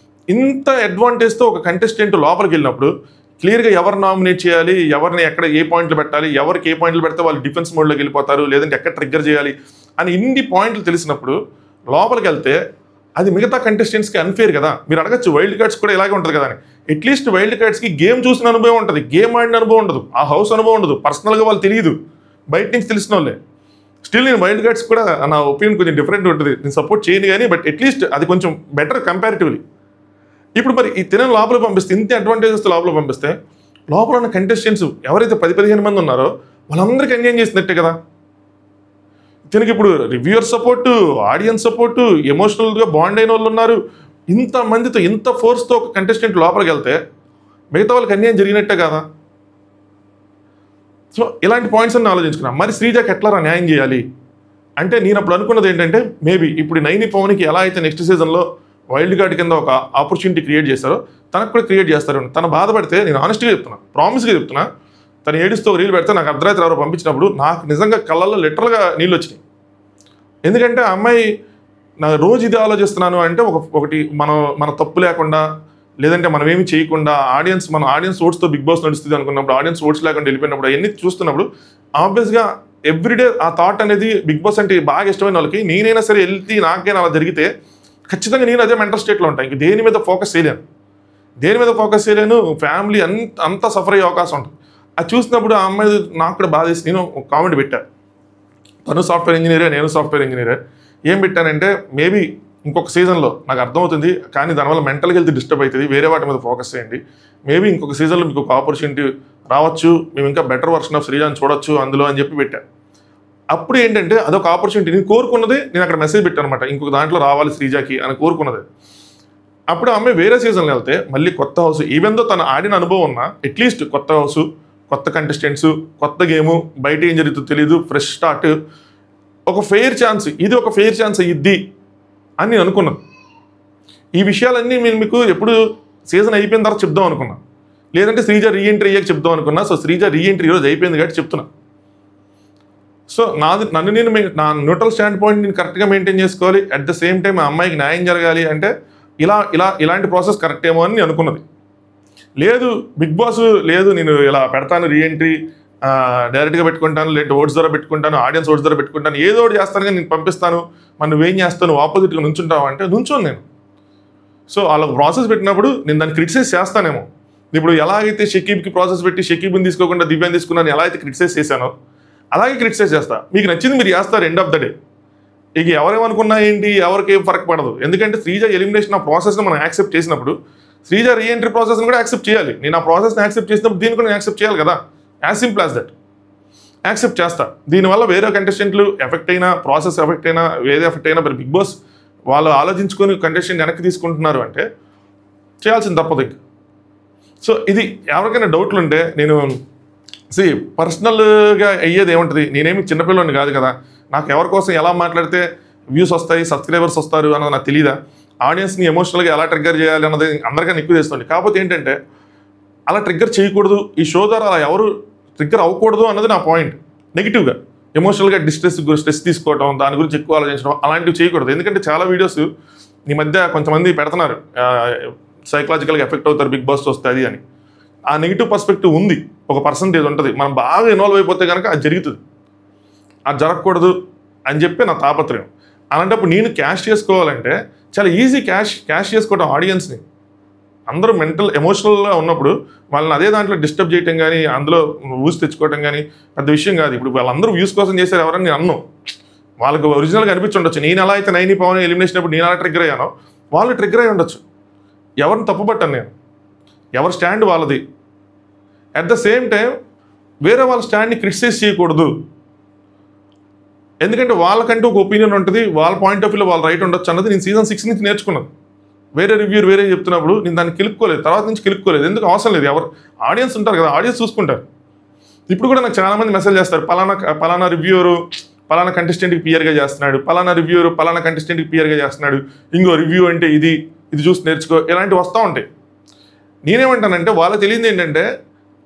ఇంత అడ్వాంటేజ్తో ఒక కంటెస్టెంట్ లోపలికి వెళ్ళినప్పుడు క్లియర్గా ఎవరు నామినేట్ చేయాలి, ఎవరిని ఎక్కడ ఏ పాయింట్లు పెట్టాలి, ఎవరికి ఏ పాయింట్లు పెడితే వాళ్ళు డిఫెన్స్ మోడ్లోకి వెళ్ళిపోతారు, లేదంటే ఎక్కడ ట్రిగ్గర్ చేయాలి అని ఇన్ని పాయింట్లు తెలిసినప్పుడు లోపలికి వెళ్తే అది మిగతా కంటెస్టెంట్స్కి అన్ఫేర్ కదా. మీరు అడగచ్చు వైల్డ్ కార్డ్స్ కూడా ఇలాగే ఉంటుంది కదా అని. అట్లీస్ట్ వైల్డ్ కార్డ్స్కి గేమ్ చూసిన అనుభవం ఉంటుంది, గేమ్ ఆడిన అనుభవం ఉండదు, ఆ హౌస్ అనుభవం ఉండదు, పర్సనల్గా వాళ్ళు తెలియదు, బయట నుంచి తెలిసిన వాళ్ళే. స్టిల్ నేను వైల్డ్ కార్డ్స్ కూడా నా ఒపీనియన్ కొంచెం డిఫరెంట్ ఉంటుంది, నేను సపోర్ట్ చేయను కానీ, బట్ అట్లీస్ట్ అది కొంచెం బెటర్ కంపారిటివ్లీ. ఇప్పుడు మరి ఈ తినని లోపల పంపిస్తే, ఇంత అడ్వాంటేజెస్ లోపల పంపిస్తే లోపల ఉన్న కంటెస్టెంట్స్ ఎవరైతే 10-15 మంది ఉన్నారో వాళ్ళందరికీ అన్యాయం చేసినట్టే కదా. దీనికి ఇప్పుడు రివ్యూయర్ సపోర్టు, ఆడియన్స్ సపోర్టు, ఎమోషనల్గా బాండ్ అయిన వాళ్ళు ఉన్నారు. ఇంతమందితో ఇంత ఫోర్స్తో ఒక కంటెస్టెంట్ లోపలికి వెళ్తే మిగతా వాళ్ళకి అన్యాయం జరిగినట్టే కదా. సో ఇలాంటి పాయింట్స్ అన్ని ఆలోచించుకున్నాం. మరి శ్రీజాకి ఎట్లా న్యాయం చేయాలి అంటే, నేను అప్పుడు అనుకున్నది ఏంటంటే, మేబీ ఇప్పుడు నైని పవన్కి ఎలా అయితే నెక్స్ట్ సీజన్లో వైల్డ్ కార్డ్ కింద ఒక ఆపర్చునిటీ క్రియేట్ చేస్తారో తనకు కూడా క్రియేట్ చేస్తారు. తను బాధపడితే, నేను ఆనెస్ట్గా చెప్తున్నా, ప్రామిస్గా చెప్తున్నా, తను ఏడుస్తూ రీల్ పెడితే నాకు అర్ధరాత్రి ఎవరో పంపించినప్పుడు నాకు నిజంగా కళ్ళల్లో లిటరల్గా నీళ్ళు వచ్చినాయి. ఎందుకంటే ఆ అమ్మాయి నా రోజు ఇది ఆలోచిస్తున్నాను అంటే, ఒకటి మన తప్పు లేకుండా, లేదంటే మనం ఏమి చేయకుండా మన ఆడియన్స్ ఓట్స్తో బిగ్ బాస్ నడుస్తుంది అనుకున్నప్పుడు, ఆడియన్స్ ఓట్స్ లేకుండా వెళ్ళిపోయినప్పుడు, అవన్నీ చూస్తున్నప్పుడు ఆబ్వియస్గా ఎవ్రీడే ఆ థాట్ అనేది, బిగ్ బాస్ అంటే బాగా ఇష్టమైన వాళ్ళకి, నేనైనా సరే వెళ్తే నాకైనా అలా జరిగితే ఖచ్చితంగా నేను అదే మెంటల్ స్టేట్లో ఉంటాను. ఇంక దేని మీద ఫోకస్ చేయలేను, ఫ్యామిలీ అంతా సఫర్ అయ్యే అవకాశం ఉంటుంది. అది చూసినప్పుడు ఆ అమ్మాయి నాకు కూడా బాధ వేసి నేను ఒక కామెంట్ పెట్టాను. తను సాఫ్ట్వేర్ ఇంజనీరే, నేను సాఫ్ట్వేర్ ఇంజనీరే. ఏం పెట్టానంటే, మేబీ ఇంకొక సీజన్లో నాకు అర్థమవుతుంది, కానీ దానివల్ల మెంటల్ హెల్త్ డిస్టర్బ్ అవుతుంది, వేరే వాటి మీద ఫోకస్ చేయండి. మేబీ ఇంకొక సీజన్లో మీకు ఒక ఆపర్చునిటీ రావచ్చు, మేము ఇంకా బెటర్ వర్షన్ ఆఫ్ శ్రీజాని చూడొచ్చు అందులో అని చెప్పి పెట్టాను. అప్పుడు ఏంటంటే అదొక ఆపర్చునిటీ, నేను కోరుకున్నది, నేను అక్కడ మెసేజ్ పెట్టాను అనమాట, ఇంకొక దాంట్లో రావాలి శ్రీజాకి అని కోరుకున్నది. అప్పుడు ఆమె వేరే సీజన్లో వెళ్తే మళ్ళీ కొత్త హౌస్, ఈవెన్ దో తను ఆడిన అనుభవం ఉన్నా, అట్లీస్ట్ కొత్త హౌస్, కొత్త కంటెస్టెంట్స్, కొత్త గేము, బయట ఏం జరుగుతుందో తెలియదు, ఫ్రెష్ స్టార్ట్, ఒక ఫెయిర్ ఛాన్స్, ఇది ఒక ఫెయిర్ ఛాన్స్ అయ్యిద్ది అని నేను అనుకున్నాను. ఈ విషయాలన్నీ నేను మీకు ఎప్పుడు సీజన్ అయిపోయిన తర్వాత చెప్దాం అనుకున్నా, లేదంటే శ్రీజ రీఎంట్రీ అయ్యాక చెప్దాం అనుకున్నా. సో శ్రీజ రీఎంట్రీ ఈరోజు అయిపోయింది కాబట్టి చెప్తున్నా. సో నేను నా న్యూట్రల్ స్టాండ్ పాయింట్ నేను కరెక్ట్గా మెయింటైన్ చేసుకోవాలి, అట్ ద సేమ్ టైం ఆ అమ్మాయికి న్యాయం జరగాలి అంటే ఇలాంటి ప్రాసెస్ కరెక్ట్ ఏమో అని నేను అనుకున్నది. లేదు బిగ్ బాస్ లేదు, నేను ఇలా పెడతాను రీఎంట్రీ, డైరెక్ట్గా పెట్టుకుంటాను, లేదంటే ఓట్స్ ద్వారా పెట్టుకుంటాను, ఆడియన్స్ ఓట్స్ ద్వారా పెట్టుకుంటాను, ఏదో ఒకటి చేస్తాను కానీ నేను పంపిస్తాను, మరి నువ్వేం చేస్తాను, ఆపోజిట్గా నుంచుంటావు అంటే నుంచోను నేను. సో వాళ్ళకి ప్రాసెస్ పెట్టినప్పుడు నేను దాన్ని క్రిటిసైజ్ చేస్తానేమో. ఇప్పుడు ఎలాగైతే షకీబ్కి ప్రాసెస్ పెట్టి షకీబ్ని తీసుకోకుండా దివ్యాన్ని తీసుకున్నాను ఎలా అయితే క్రిటిసైజ్ చేశానో అలాగే క్రిటిసైజ్ చేస్తా. మీకు నచ్చింది మీరు చేస్తారు ఎండ్ ఆఫ్ ద డే. ఇక ఎవరేమనుకున్నా ఏంటి, ఎవరికి ఏం ఫరక్ పడదు. ఎందుకంటే శ్రీజ ఎలిమినేషన్ ఆ ప్రాసెస్ని మనం యాక్సెప్ట్ చేసినప్పుడు శ్రీజ రీఎంట్రీ ప్రాసెస్ని కూడా యాక్సెప్ట్ చేయాలి. నేను ఆ ప్రాసెస్ని యాక్సెప్ట్ చేసినప్పుడు దీన్ని కూడా నేను యాక్సెప్ట్ చేయాలి కదా. As simple as that. Accept చేస్తా. దీనివల్ల వేరే కంటెస్టెంట్లు ఎఫెక్ట్ అయినా, ప్రాసెస్ ఎఫెక్ట్ అయినా, వేరే ఎఫెక్ట్ అయినా, మరి బిగ్ బాస్ వాళ్ళు ఆలోచించుకొని కంటెస్టెంట్ వెనక్కి తీసుకుంటున్నారు అంటే చేయాల్సింది తప్పదు ఇంక. సో ఇది ఎవరికైనా డౌట్లు ఉంటే నేను పర్సనల్గా అయ్యేది ఏముంటుంది, నేనేమి చిన్నపిల్లని కాదు కదా, నాకు ఎవరి కోసం ఎలా మాట్లాడితే వ్యూస్ వస్తాయి, సబ్స్క్రైబర్స్ వస్తారు అన్నది నాకు తెలియదా, ఆడియన్స్ని ఎమోషనల్గా ఎలా ట్రిగ్గర్ చేయాలి అన్నది అందరికన్నా ఎక్కువ చేస్తుంది. కాకపోతే ఏంటంటే అలా ట్రిగ్గర్ చేయకూడదు, ఈ షో ద్వారా అలా ఎవరు ట్రిగ్గర్ అవ్వకూడదు అన్నది నా పాయింట్. నెగిటివ్గా ఎమోషనల్గా స్ట్రెస్ తీసుకోవడం, దాని గురించి ఎక్కువ ఆలోచించడం అలాంటివి చేయకూడదు. ఎందుకంటే చాలా వీడియోస్ ఈ మధ్య కొంతమంది పెడుతున్నారు, సైకలాజికల్గా ఎఫెక్ట్ అవుతారు బిగ్ బాస్ వస్తే అది అని. ఆ నెగిటివ్ పర్స్పెక్టివ్ ఉంది, ఒక పర్సంటేజ్ ఉంటుంది. మనం బాగా ఇన్వాల్వ్ అయిపోతే కనుక అది జరుగుతుంది. అది జరగకూడదు అని చెప్పి నా తాపత్రయం. అలాంటప్పుడు నేను క్యాష్ చేసుకోవాలంటే చాలా ఈజీ, క్యాష్ చేసుకోవడం ఆడియన్స్ని. అందరూ మెంటల్ ఎమోషనల్గా ఉన్నప్పుడు వాళ్ళని అదే దాంట్లో డిస్టర్బ్ చేయటం కానీ, అందులో వ్యూస్ తెచ్చుకోవటం కానీ పెద్ద విషయం కాదు. ఇప్పుడు వాళ్ళందరూ వ్యూస్ కోసం చేశారు ఎవరని నేను అన్నాను, వాళ్ళకి ఒరిజినల్గా అనిపించుండొచ్చు. నేను ఎలా అయితే నైని పవన్ ఎలిమినేషన్ అప్పుడు నేను ఎలా ట్రిగ్గర్ అయ్యానో వాళ్ళు ట్రిగ్గర్ అయ్యి ఉండొచ్చు. ఎవరిని తప్పుపట్టాను నేను, ఎవరి స్టాండ్ వాళ్ళది. అట్ ద సేమ్ టైం వేరే వాళ్ళ స్టాండ్ని క్రిటిసైజ్ చేయకూడదు. ఎందుకంటే వాళ్ళకంటూ ఒక ఒపీనియన్ ఉంటుంది, వాళ్ళ పాయింట్ ఆఫ్ వ్యూలో వాళ్ళు రైట్ ఉండొచ్చు అన్నది నేను సీజన్ 6 నుంచి నేర్చుకున్నాను. వేరే రివ్యూర్ వేరే చెప్తున్నప్పుడు నేను దాన్ని కిలుపుకోలేదు, తర్వాత నుంచి కిలుపుకోలేదు. ఎందుకు అవసరం లేదు, ఎవరు ఆడియన్స్ ఉంటారు కదా, ఆడియన్స్ చూసుకుంటారు. ఇప్పుడు కూడా నాకు చాలామంది మెసేజ్ చేస్తారు, పలానా రివ్యూరు పలానా కంటెస్టెంట్కి పియర్గా చేస్తున్నాడు, పలానా రివ్యూరు పలానా కంటెస్టెంట్కి పియర్గా చేస్తున్నాడు, ఇంకో రివ్యూ అంటే ఇది చూసి నేర్చుకో, ఇలాంటివి వస్తూ ఉంటాయి. నేనేమంటానంటే వాళ్ళకి తెలియదు ఏంటంటే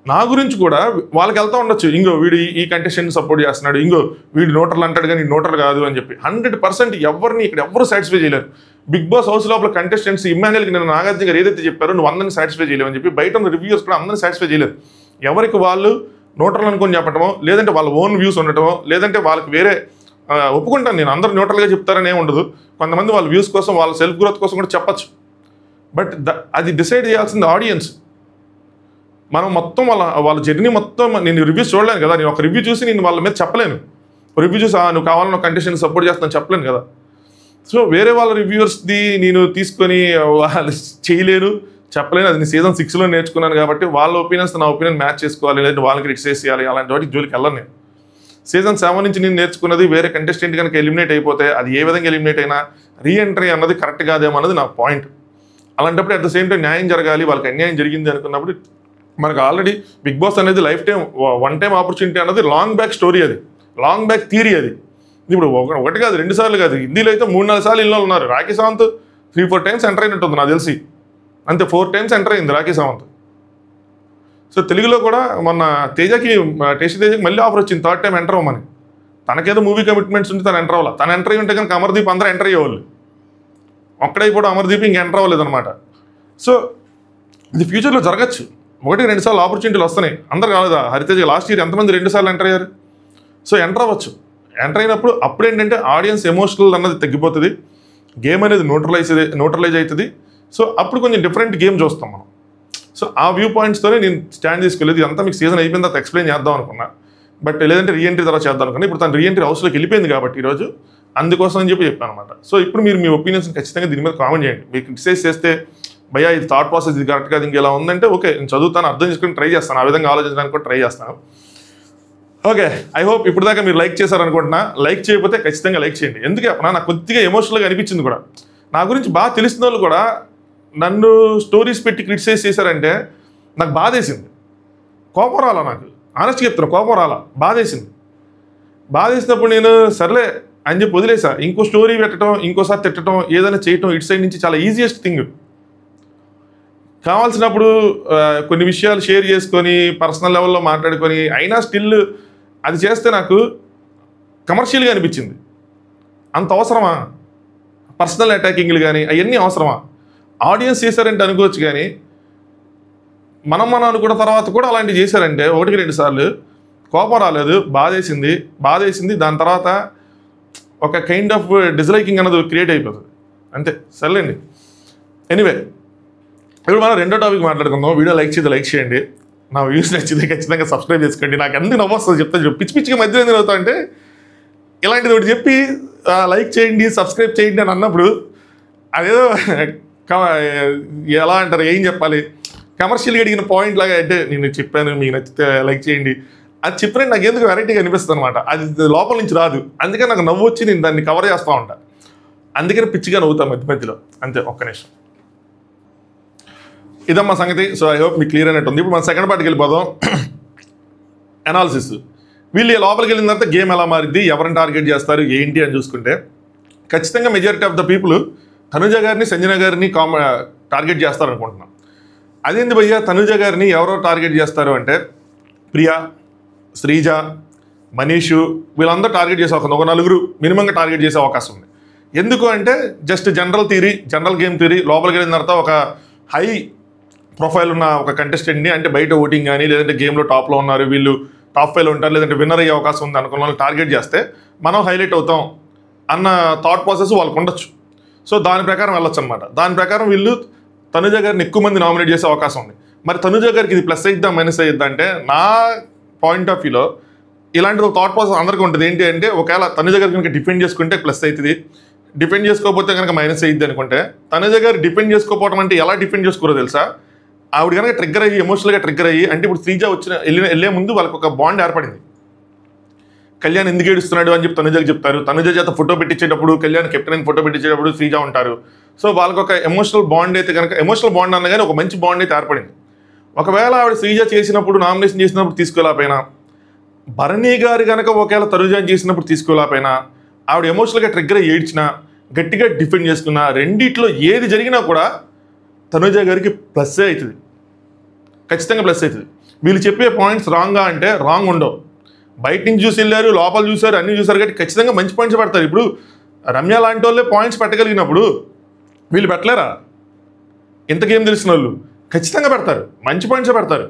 నా గురించి కూడా వాళ్ళకి వెళ్తూ ఉండొచ్చు, ఇంకో వీడు ఈ కంటెస్టెంట్ సపోర్ట్ చేస్తున్నాడు, ఇంకో వీడు న్యూట్రల్ అంటాడు కానీ న్యూట్రల్ కాదు అని చెప్పి. 100% ఎవరిని ఇక్కడ ఎవరు సాటిస్ఫై చేయలేరు. బిగ్ బాస్ హౌస్ లోపల కంటెస్టెంట్స్ ఇమ్మాన్యుయల్కి నేను నాగార్జున గారు ఏదైతే చెప్పారో నువ్వు అందరినీ సాటిస్ఫై చేయలేవు అని చెప్పి, బయట ఉన్న రివ్యూస్ కూడా అందరినీ సాటిస్ఫై చేయలేదు. ఎవరికి వాళ్ళు న్యూట్రల్ అనుకొని చెప్పటమో, లేదంటే వాళ్ళ ఓన్ వ్యూస్ ఉండటమో, లేదంటే వాళ్ళకి వేరే ఒప్పుకుంటాను నేను, అందరూ న్యూట్రల్గా చెప్తారని ఏమి ఉండదు. కొంతమంది వాళ్ళ వ్యూస్ కోసం, వాళ్ళ సెల్ఫ్ గ్రోత్ కోసం కూడా చెప్పచ్చు. బట్ అది డిసైడ్ చేయాల్సింది ఆడియన్స్. మనం మొత్తం వాళ్ళ జర్నీ మొత్తం నేను రివ్యూస్ చూడలేను కదా, నేను ఒక రివ్యూ చూసి నేను వాళ్ళ మీద చెప్పలేను. రివ్యూ చూసి నువ్వు కావాలని ఒక కంటెస్టెంట్ సపోర్ట్ చేస్తాను చెప్పలేను కదా. సో వేరే వాళ్ళ రివ్యూవర్స్ది నేను తీసుకొని వాళ్ళు చేయలేను, చెప్పలేను. అది నేను సీజన్ 6లో నేర్చుకున్నాను కాబట్టి వాళ్ళ ఒపీనియన్స్ నా ఒపీనియన్ మ్యాచ్ చేసుకోవాలి, లేదంటే వాళ్ళకి క్రిటిసైజ్ చేయాలి, అలాంటి వాటికి జోలికి వెళ్ళను నేను. సీజన్ 7 నుంచి నేను నేర్చుకున్నది, వేరే కంటెస్టెంట్ కనుక ఎలిమినేట్ అయిపోతే అది ఏ విధంగా ఎలిమినేట్ అయినా రీఎంట్రీ అన్నది కరెక్ట్ కాదేమో అన్నది నా పాయింట్. అలాంటప్పుడు అట్ ద సేమ్ టైం న్యాయం జరగాలి, వాళ్ళకి అన్యాయం జరిగింది అనుకున్నప్పుడు మనకు ఆల్రెడీ బిగ్ బాస్ అనేది life time one time opportunity అన్నది లాంగ్ బ్యాక్ స్టోరీ, అది లాంగ్ బ్యాక్ థియరీ. అది ఇప్పుడు ఒకటి కాదు, 2 సార్లు కాదు, హిందీలో అయితే 3-4 సార్లు ఇళ్ళలో ఉన్నారు. రాఖీ సావంత్ 3-4 టైమ్స్ ఎంటర్ అయినట్టుంది నాకు తెలిసి, అంతే 4 టైమ్స్ ఎంటర్ అయింది రాఖీ సావంత్. సో తెలుగులో కూడా మొన్న టేస్టీ తేజకి మళ్ళీ ఆఫర్ వచ్చింది 3rd టైం ఎంటర్ అవ్వమని. తనకేదో మూవీ కమిట్మెంట్స్ ఉంటే తను ఎంటర్ అవ్వాలి. తను ఎంటర్ అయ్యి ఉంటే కనుక అమర్దీప్ అందరూ ఎంటర్ అయ్యేవాళ్ళు. ఒక్కడైపోవడం అమర్దీప్ ఇంక ఎంటర్ అవ్వలేదు అనమాట. సో ఇది ఫ్యూచర్లో జరగచ్చు, 1-2 సార్లు ఆపర్చునిటీలు వస్తున్నాయి. అందరు కాలేదా, హరితేజ లాస్ట్ ఇయర్ ఎంతమంది 2 సార్లు ఎంటర్ అయ్యారు. సో ఎంటర్ అవ్వచ్చు. ఎంటర్ అయినప్పుడు అప్పుడు ఏంటంటే ఆడియన్స్ ఎమోషనల్ అన్నది తగ్గిపోతుంది, గేమ్ అనేది న్యూట్రలైజ్ అవుతుంది. సో అప్పుడు కొంచెం డిఫరెంట్ గేమ్ చూస్తాం మనం. సో ఆ వ్యూ పాయింట్స్తోనే నేను స్టాండ్ తీసుకోలేదు. ఇదంతా మీకు సీజన్ అయిపోయిన తర్వాత ఎక్స్ప్లెయిన్ చేద్దాం అనుకున్నా, బట్ లేదంటే రీఎంట్రీ తర్వాత చేద్దాం అనుకున్నా. ఇప్పుడు తను రీఎంట్రీ హౌస్లోకి వెళ్ళిపోయింది కాబట్టి ఈరోజు అందుకోసం అని చెప్పాను అనమాట. సో ఇప్పుడు మీరు మీ ఒపీనియన్స్ ఖచ్చితంగా దీని మీద కామెంట్ చేయండి. మీరు క్రిటిసైజ్ చేస్తే భయ్యా ఇది థాట్ ప్రాసెస్ ఇది కరెక్ట్ కాదు ఇంకెలా ఉందంటే ఓకే, నేను చదువుతాను, అర్థం చేసుకుని ట్రై చేస్తాను, ఆ విధంగా ఆలోచించడానికి కూడా ట్రై చేస్తాను. ఓకే, ఐ హోప్ ఇప్పుడు దాకా మీరు లైక్ చేశారనుకుంటున్నా. లైక్ చేయకపోతే ఖచ్చితంగా లైక్ చేయండి. ఎందుకు చెప్పనా, నాకు కొద్దిగా ఎమోషనల్గా అనిపించింది కూడా. నా గురించి బాగా తెలిసిన వాళ్ళు కూడా నన్ను స్టోరీస్ పెట్టి క్రిటిసైజ్ చేశారంటే నాకు బాధేసింది, కోపం రాలా. నాకు ఆనెస్ట్గా చెప్తున్నా, కోపం రాలా, బాధేసింది. బాధేసినప్పుడు నేను సర్లే అని చెప్పి వదిలేసా. ఇంకో స్టోరీ పెట్టడం, ఇంకోసారి తిట్టడం, ఏదైనా చేయటం ఇటు సైడ్ నుంచి చాలా ఈజియెస్ట్ థింగ్. కావాల్సినప్పుడు కొన్ని విషయాలు షేర్ చేసుకొని పర్సనల్ లెవెల్లో మాట్లాడుకొని అయినా స్టిల్ అది చేస్తే నాకు కమర్షియల్గా అనిపించింది. అంత అవసరమా పర్సనల్ అటాకింగ్లు కానీ అవన్నీ అవసరమా? ఆడియన్స్ చేశారంటే అనుకోవచ్చు, కానీ మనం అనుకున్న తర్వాత కూడా అలాంటివి చేశారంటే 1-2 సార్లు కోపం రాలేదు, బాధేసింది. దాని తర్వాత ఒక కైండ్ ఆఫ్ డిస్లైకింగ్ అనేది క్రియేట్ అయిపోతుంది అంతే. సర్లేండి, ఎనీవే ఇప్పుడు మనం రెండో టాపిక్ మాట్లాడుకుందాం. వీడియో లైక్ చేయండి, నా వ్యూస్ నచ్చితే ఖచ్చితంగా సబ్స్క్రైబ్ చేసుకోండి. నాకు ఎందుకు నవ్వొస్తుంది చెప్తాను, పిచ్చిగా మధ్యలో ఎందుకు అవుతా అంటే ఇలాంటిది ఒకటి చెప్పి లైక్ చేయండి సబ్స్క్రైబ్ చేయండి అని అన్నప్పుడు అదేదో ఎలా అంటారు, ఏం చెప్పాలి, కమర్షియల్గా అడిగిన పాయింట్ లాగా అంటే నేను చెప్పాను మీకు నచ్చితే లైక్ చేయండి అది చెప్పినట్టు నాకు ఎందుకు వెరైటీగా అనిపిస్తుంది అనమాట. అది లోపల నుంచి రాదు, అందుకని నాకు నవ్వు వచ్చి నేను దాన్ని కవర్ చేస్తూ ఉంటాను. అందుకని పిచ్చిగా నవ్వుతాను మధ్య మధ్యలో, అంతే. ఒక్క నిమిషం. ఇదమ్మా సంగతి. సో ఐ హోప్ మీకు క్లియర్ అయినట్టు ఉంది. ఇప్పుడు మనం సెకండ్ పార్ట్కి వెళ్ళిపోదాం. అనాలిసిస్. వీళ్ళు లోపలికి వెళ్ళిన తర్వాత గేమ్ ఎలా మారిద్ది, ఎవరిని టార్గెట్ చేస్తారు ఏంటి అని చూసుకుంటే ఖచ్చితంగా majority of the people Tanuja గారిని సంజన గారిని టార్గెట్ చేస్తారనుకుంటున్నాం. అదేంది భయ్యా తనుజ గారిని ఎవరో టార్గెట్ చేస్తారు అంటే ప్రియా, శ్రీజ, మనీషు వీళ్ళందరూ టార్గెట్ చేసే ఒక నలుగురు మినిమంగా టార్గెట్ చేసే అవకాశం ఉంది. ఎందుకు అంటే జస్ట్ జనరల్ గేమ్ థియరీ లోపలికి వెళ్ళిన తర్వాత ఒక హై ప్రొఫైల్ ఉన్న ఒక కంటెస్టెంట్ని అంటే బయట ఓటింగ్ కానీ లేదంటే గేమ్లో టాప్లో ఉన్నారు వీళ్ళు టాప్ 5లో ఉంటారు లేదంటే విన్నర్ అయ్యే అవకాశం ఉంది అనుకున్న వాళ్ళు టార్గెట్ చేస్తే మనం హైలైట్ అవుతాం అన్న థాట్ ప్రాసెస్ వాళ్ళకు ఉండొచ్చు. సో దాని ప్రకారం వెళ్ళొచ్చు అనమాట. దాని ప్రకారం వీళ్ళు తనుజ గారిని ఎక్కువ మంది నామినేట్ చేసే అవకాశం ఉంది. మరి తనుజ గారికి ఇది ప్లస్ అయిద్దా మైనస్ అయిద్దా అంటే నా పాయింట్ ఆఫ్ వ్యూలో ఇలాంటి ఒక థాట్ ప్రాసెస్ అందరికీ ఉంటుంది. ఏంటి అంటే ఒకవేళ తనుజ గారు కనుక డిఫెండ్ చేసుకుంటే ప్లస్ అవుతుంది, డిఫెండ్ చేసుకోకపోతే కనుక మైనస్ అయ్యిద్ది అనుకుంటే తనుజ గారు డిఫెండ్ చేసుకోకపోవడం అంటే ఎలా డిఫెండ్ చేసుకోరో తెలుసా? ఆవిడ కనుక ట్రిగ్గర్ అయ్యి ఎమోషనల్గా ట్రిగ్గర్ అయ్యి అంటే ఇప్పుడు శ్రీజ వెళ్ళే ముందు వాళ్ళకి ఒక బాండ్ ఏర్పడింది. కళ్యాణ్ ఎందుకు ఏడుస్తున్నాడు అని చెప్పి తనుజకి చెప్తారు. తనుజ చేత ఫోటో పెట్టించేటప్పుడు కళ్యాణ్ కెప్టెన్ ఫోటో పెట్టించేటప్పుడు శ్రీజ ఉంటారు. సో వాళ్ళకి ఒక ఎమోషనల్ బాండ్ అయితే కనుక ఎమోషనల్ బాండ్ అన్న కానీ ఒక మంచి బాండ్ అయితే ఏర్పడింది. ఒకవేళ ఆవిడ శ్రీజ చేసినప్పుడు నామినేషన్ చేసినప్పుడు తీసుకోలేకపోయినా, భరణి గారు కనుక ఒకవేళ తనుజ చేసినప్పుడు తీసుకోలేకపోయినా, ఆవిడ ఎమోషనల్గా ట్రిగ్గర్ అయ్యి ఏడ్చినా గట్టిగా డిఫెండ్ చేసుకున్నా రెండిట్లో ఏది జరిగినా కూడా తనుజ గారికి ప్లస్సే అవుతుంది, ఖచ్చితంగా ప్లస్ అవుతుంది. వీళ్ళు చెప్పే పాయింట్స్ రాంగ్గా అంటే రాంగ్ ఉండవు. బయట నుంచి చూసి వెళ్ళారు, లోపల చూసారు, అన్నీ చూసారు కాబట్టి ఖచ్చితంగా మంచి పాయింట్స్ పెడతారు. ఇప్పుడు రమ్య లాంటి వాళ్ళే పాయింట్స్ పెట్టగలిగినప్పుడు వీళ్ళు పెట్టలేరా? ఇంతకేం తెలిసిన వాళ్ళు ఖచ్చితంగా పెడతారు, మంచి పాయింట్సే పెడతారు.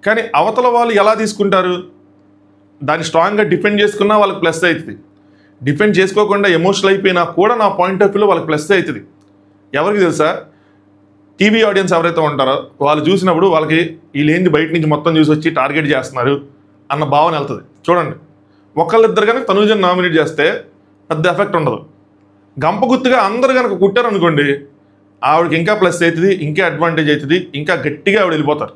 కానీ అవతల వాళ్ళు ఎలా తీసుకుంటారు, దాన్ని స్ట్రాంగ్గా డిఫెండ్ చేసుకున్నా వాళ్ళకి ప్లస్ అవుతుంది. డిఫెండ్ చేసుకోకుండా ఎమోషనల్ అయిపోయినా కూడా నా పాయింట్ ఆఫ్ వ్యూలో వాళ్ళకి ప్లస్ అవుతుంది. ఎవరికి తెలుసా? టీవీ ఆడియన్స్ ఎవరైతే ఉంటారో వాళ్ళు చూసినప్పుడు వాళ్ళకి వీళ్ళేంది బయట నుంచి మొత్తం చూసి వచ్చి టార్గెట్ చేస్తున్నారు అన్న భావన వెళ్తుంది. చూడండి, ఒకళ్ళిద్దరు కనుక తనుజని నామినేట్ చేస్తే పెద్ద ఎఫెక్ట్ ఉండదు. గంపగుత్తుగా అందరు కనుక కుట్టారనుకోండి ఆవిడకి ఇంకా ప్లస్ అవుతుంది, ఇంకా అడ్వాంటేజ్ అవుతుంది, ఇంకా గట్టిగా ఆవిడ వెళ్ళిపోతారు.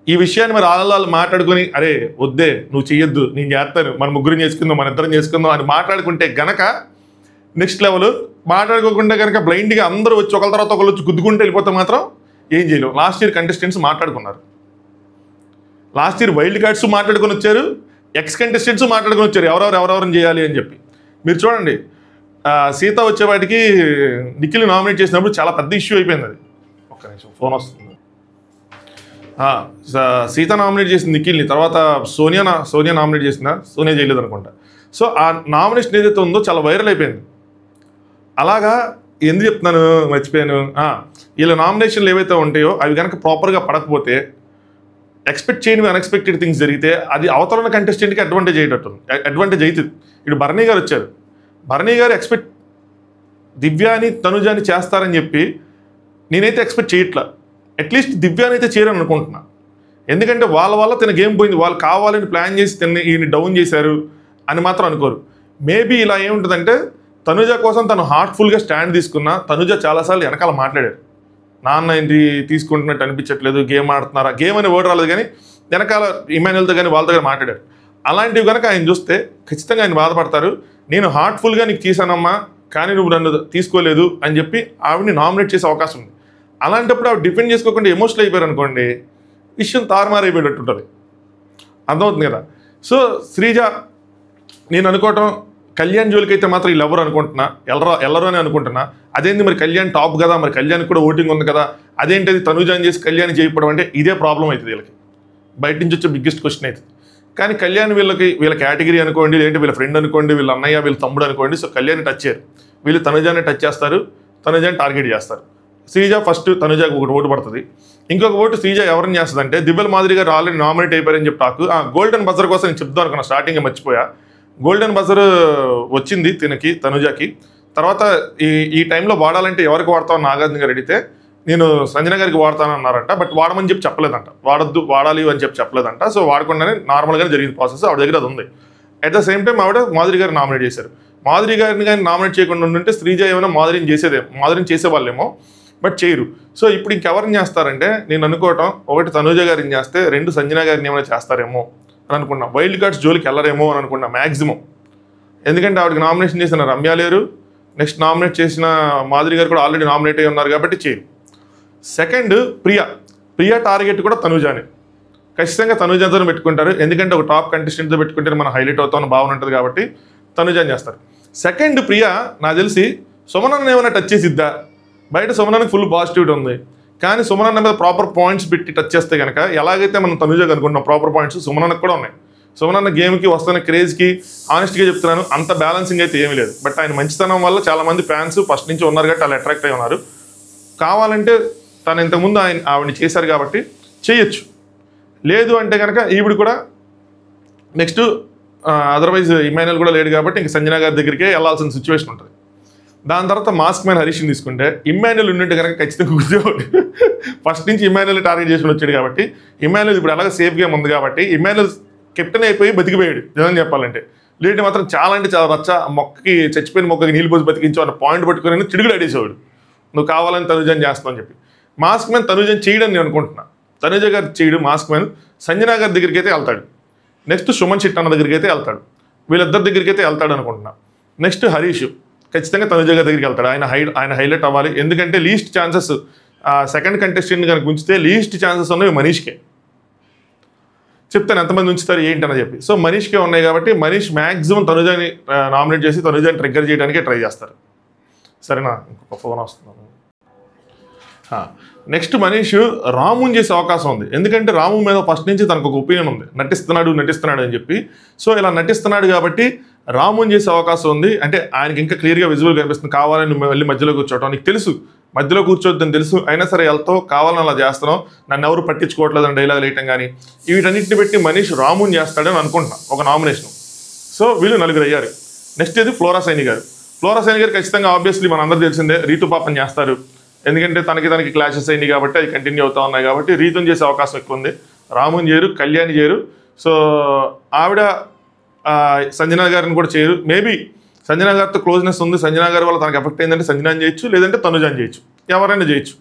ఈ విషయాన్ని మరి వాళ్ళు మాట్లాడుకొని అరే వద్దే నువ్వు చెయ్యొద్దు నేను చేస్తాను మన ముగ్గురం చేసుకుందాం మన ఇద్దరం చేసుకుందాం అని మాట్లాడుకుంటే గనక నెక్స్ట్ లెవెల్. మాట్లాడుకోకుండా కనుక బ్లైండ్గా అందరూ వచ్చి ఒకళ్ళ తర్వాత ఒకళ్ళు వచ్చి గుద్దుకుంటే వెళ్ళిపోతే మాత్రం ఏం చేయలేవు. లాస్ట్ ఇయర్ కంటెస్టెంట్స్ మాట్లాడుకున్నారు, లాస్ట్ ఇయర్ వైల్డ్ కార్డ్స్ మాట్లాడుకొని వచ్చారు, ఎక్స్ కంటెస్టెంట్స్ మాట్లాడుకొని వచ్చారు ఎవరెవరిని చేయాలి అని చెప్పి. మీరు చూడండి సీత వచ్చేవాటికి నిఖిల్ నామినేట్ చేసినప్పుడు చాలా పెద్ద ఇష్యూ అయిపోయింది. అది ఒక్క నిమిషం ఫోన్ వస్తుంది. సీత నామినేట్ చేసింది నిఖిల్ని, తర్వాత సోనియా నామినేట్ చేసిందా, సోనియా చేయలేదు అనుకుంటా. సో ఆ నామినేషన్ ఏదైతే ఉందో చాలా వైరల్ అయిపోయింది. అలాగా ఎందుకు చెప్తున్నాను మర్చిపోయాను. వీళ్ళ నామినేషన్లు ఏవైతే ఉంటాయో అవి కనుక ప్రాపర్గా పడకపోతే ఎక్స్పెక్ట్ చేయని అన్ఎక్స్పెక్టెడ్ థింగ్స్ జరిగితే అది అవతల కంటెస్టెంట్కి అడ్వాంటేజ్ అవుతుంది. ఇప్పుడు భరణి గారు వచ్చారు, భరణి గారు దివ్యాని తనుజాని చేస్తారని చెప్పి నేనైతే ఎక్స్పెక్ట్ చేయట్లా. అట్లీస్ట్ దివ్యాని అయితే చేయరని అనుకుంటున్నా. ఎందుకంటే వాళ్ళ వల్ల తన గేమ్ పోయింది, వాళ్ళు కావాలని ప్లాన్ చేసి ఈయన డౌన్ చేశారు అని మాత్రం అనుకోరు. మేబీ ఇలా ఏముంటుందంటే తనుజ కోసం తను హార్ట్ఫుల్గా స్టాండ్ తీసుకున్నా తనుజ చాలాసార్లు వెనకాల మాట్లాడారు. నాన్న ఏంటి తీసుకుంటున్నట్టు అనిపించట్లేదు, గేమ్ ఆడుతున్నారా, గేమ్ అని వర్డ్ రాలేదు కానీ వెనకాల ఇమాన్యుల్తో కానీ వాళ్ళ దగ్గర మాట్లాడారు. అలాంటివి కనుక ఆయన చూస్తే ఖచ్చితంగా ఆయన బాధపడతారు. నేను హార్ట్ఫుల్గా నీకు తీసానమ్మా కానీ నువ్వు నన్ను తీసుకోలేదు అని చెప్పి ఆవిడని నామినేట్ చేసే అవకాశం ఉంది. అలాంటప్పుడు ఆవిడ డిఫెండ్ చేసుకోకుండా ఎమోషనల్ అయిపోయారు అనుకోండి విషయం తారుమారు అయిపోయేటట్టు ఉంటుంది. అర్థమవుతుంది కదా. సో శ్రీజ నేను అనుకోవటం కళ్యాణ్ జోలికి అయితే మాత్రం వీళ్ళు ఎవరు అనుకుంటున్నా ఎల్లరు అని అనుకుంటున్నా. అదేంటి మరి కళ్యాణ్ టాప్ కదా, మరి కళ్యాణ్ కూడా ఓటింగ్ ఉంది కదా, అదేంటిది తనుజాని చేసి కళ్యాణ్ చేయకపోవడం అంటే ఇదే ప్రాబ్లం అవుతుంది వీళ్ళకి. బయట నుంచి వచ్చే బిగ్గెస్ట్ క్వశ్చన్ అవుతుంది. కానీ కళ్యాణ్ వీళ్ళ కేటగిరీ అనుకోండి, లేదంటే వీళ్ళ ఫ్రెండ్ అనుకోండి, వీళ్ళ అన్నయ్య వీళ్ళ తమ్ముడు అనుకోండి. సో కళ్యాణ్ టచ్ చేయరు, వీళ్ళు తనుజాని టచ్ చేస్తారు, తనుజాని టార్గెట్ చేస్తారు. శ్రీజ ఫస్ట్ తనుజాకి ఒకటి ఓటు పడుతుంది, ఇంకొక ఓటు శ్రీజ ఎవరిని చేస్తుంది అంటే దివ్యల మాదిరి గారు ఆల్రెడీ నామినేట్ అయిపోయారని చెప్పి టాకు. గోల్డెన్ బజర్ కోసం నేను చెప్తాను అనుకున్నా, స్టార్టింగ్ మర్చిపోయా. గోల్డెన్ బజర్ వచ్చింది తనుజాకి. తర్వాత ఈ టైంలో వాడాలంటే ఎవరికి వాడతామని నాగార్జున గారు అడిగితే నేను సంజన గారికి వాడతాను అన్నారంట. బట్ వాడమని చెప్పి చెప్పలేదంట, వాడాలి అని చెప్పి చెప్పలేదంట. సో వాడకుండానే నార్మల్గానే జరిగింది ప్రాసెస్, ఆవిడ దగ్గర అది ఉంది. అట్ ద సేమ్ టైం ఆవిడ మాధురి గారిని నామినేట్ చేశారు. మాధురి గారిని కానీ నామినేట్ చేయకుండా ఉంటే శ్రీజ ఏమైనా మాధురిని చేసేవాళ్ళేమో. బట్ చేయరు. సో ఇప్పుడు ఇంకెవరిని చేస్తారంటే నేను అనుకోవటం, ఒకటి తనూజ గారిని చేస్తే, 2 సంజన గారిని ఏమైనా చేస్తారేమో అని అనుకున్నా. వైల్డ్ కార్డ్స్ జోలికి వెళ్ళరేమో అని అనుకున్నా మ్యాక్సిమం. ఎందుకంటే ఆవిడకి నామినేషన్ చేసిన రమ్య లేరు, నెక్స్ట్ నామినేట్ చేసిన మాధురి గారు కూడా ఆల్రెడీ నామినేట్ అయ్యి ఉన్నారు కాబట్టి చేయరు. సెకండ్ ప్రియా టార్గెట్ కూడా తనూజానే. ఖచ్చితంగా తనూజాతో పెట్టుకుంటారు, ఎందుకంటే ఒక టాప్ కంటెస్టెంట్తో పెట్టుకుంటే మనం హైలైట్ అవుతామని భావన ఉంటుంది కాబట్టి తనూజాని చేస్తారు. సెకండ్ ప్రియా నాకు తెలిసి సుమనన్న ఏమైనా టచ్ చేసిద్దా? బయట సుమనన్నకి ఫుల్ పాజిటివిటీ ఉంది, కానీ సుమనన్న మీద ప్రాపర్ పాయింట్స్ పెట్టి టచ్ చేస్తే కనుక ఎలాగైతే మనం తనూజాకి అనుకుంటున్నాం ప్రాపర్ పాయింట్స్ సుమనన్నకు కూడా ఉన్నాయి. సుమనన్న గేమ్కి వస్తున్న క్రేజ్కి ఆనెస్ట్గా చెప్తున్నాను అంత బ్యాలెన్సింగ్ అయితే ఏమీ లేదు. బట్ ఆయన మంచితనం వల్ల చాలామంది ఫ్యాన్స్ ఫస్ట్ నుంచి ఉన్నారు కాబట్టి వాళ్ళు అట్రాక్ట్ అయి ఉన్నారు. కావాలంటే తను ఇంతకుముందు ఆవిడని చేశారు కాబట్టి చేయొచ్చు. లేదు అంటే కనుక ఈవిడ కూడా నెక్స్ట్ అదర్వైజ్ ఇమాన్యుల్ కూడా లేడు కాబట్టి ఇంక సంజన గారి దగ్గరికే వెళ్ళాల్సిన సిచ్యువేషన్ ఉంటుంది. దాని తర్వాత మాస్క్ మ్యాన్ హరీష్ని తీసుకుంటే ఇమాన్యుల్ ఉండింటే కనుక ఖచ్చితంగా కూర్చోవాలి. ఫస్ట్ నుంచి ఇమాన్యుల్ టార్గెట్ చేసుకుని వచ్చాడు కాబట్టి ఇమాన్యుల్ ఇప్పుడు అలాగే సేఫ్ గేమ్ ఉంది కాబట్టి ఇమాన్యుల్ కెప్టెన్ అయిపోయి బతికిపోయాడు నిజం చెప్పాలంటే. లేదంటే మాత్రం చాలా అంటే చాలా రచ్చ, మొక్కకి చచ్చిపోయిన మొక్కకి నీళ్ళు పోసి బతికించు అన్న పాయింట్ పట్టుకుని చిడుగులు అడేసేవాడు, నువ్వు కావాలని తనూజని చేస్తావు అని చెప్పి. మాస్క్ మ్యాన్ తనూజని చేయడం నేను అనుకుంటున్నా. తనూజ గారు చేయడు మాస్క్ మ్యాన్. సంజన గారి దగ్గరికి అయితే వెళ్తాడు, నెక్స్ట్ సుమన్ శెట్టి అన్న దగ్గరికి అయితే వెళ్తాడు, వీళ్ళిద్దరి దగ్గరికి అయితే వెళ్తాడు అనుకుంటున్నా. నెక్స్ట్ హరీష్ ఖచ్చితంగా తనూజ గారి దగ్గరికి వెళ్తాడు. ఆయన హైలైట్ అవ్వాలి, ఎందుకంటే లీస్ట్ ఛాన్సెస్ సెకండ్ కంటెస్టెంట్ కనుక ఉంచితే లీస్ట్ ఛాన్సెస్ ఉన్నవి మనీష్కే. చెప్తాను ఎంతమంది ఉంచుతారు ఏంటని చెప్పి. సో మనీష్కే ఉన్నాయి కాబట్టి మనీష్ మ్యాక్సిమం తనూజని నామినేట్ చేసి తనూజని ట్రిగ్గర్ చేయడానికే ట్రై చేస్తారు. సరేనా, ఇంకొక ఫోన్ వస్తున్నాను. నెక్స్ట్ మనీష్ రాముని చేసే అవకాశం ఉంది, ఎందుకంటే రాము మీద ఫస్ట్ నుంచి తనకు ఒక ఒపీనియన్ ఉంది, నటిస్తున్నాడు అని చెప్పి. సో ఇలా నటిస్తున్నాడు కాబట్టి రాముని చేసే అవకాశం ఉంది. అంటే ఆయనకి ఇంకా క్లియర్గా విజువల్ కనిపిస్తుంది, కావాలని నువ్వు వెళ్ళి మధ్యలో కూర్చోవటం నీకు తెలుసు, మధ్యలో కూర్చోవద్దని తెలుసు, అయినా సరే వెళ్తావు, కావాలని అలా చేస్తున్నావు, నన్ను ఎవరు పట్టించుకోవట్లేదని డైలాగ్ వేయటం కానీ వీటన్నిటిని పెట్టి మనీష్ రాముని చేస్తాడని అనుకుంటున్నా ఒక నామినేషన్. సో వీళ్ళు 4 అయ్యారు. నెక్స్ట్ ఇది ఫ్లోరా సైని గారు. ఫ్లోరా సైని గారు ఖచ్చితంగా ఆబ్వియస్లీ మన అందరూ తెలిసిందే రీతు పాపని చేస్తారు, ఎందుకంటే తనకి క్లాషెస్ అయింది కాబట్టి అది కంటిన్యూ అవుతా ఉన్నాయి కాబట్టి రీతుని చేసే అవకాశం ఎక్కువ ఉంది. రాముని చేయరు, కళ్యాణి చేయరు. సో ఆవిడ సంజన గారిని కూడా చేయరు. మేబీ సంజన గారితో క్లోజ్నెస్ ఉంది, సంజన గారి వల్ల తనకు ఎఫెక్ట్ అయిందంటే సంజనాని చేయొచ్చు, లేదంటే తనుజాని చేయొచ్చు, ఎవరైనా చేయొచ్చు.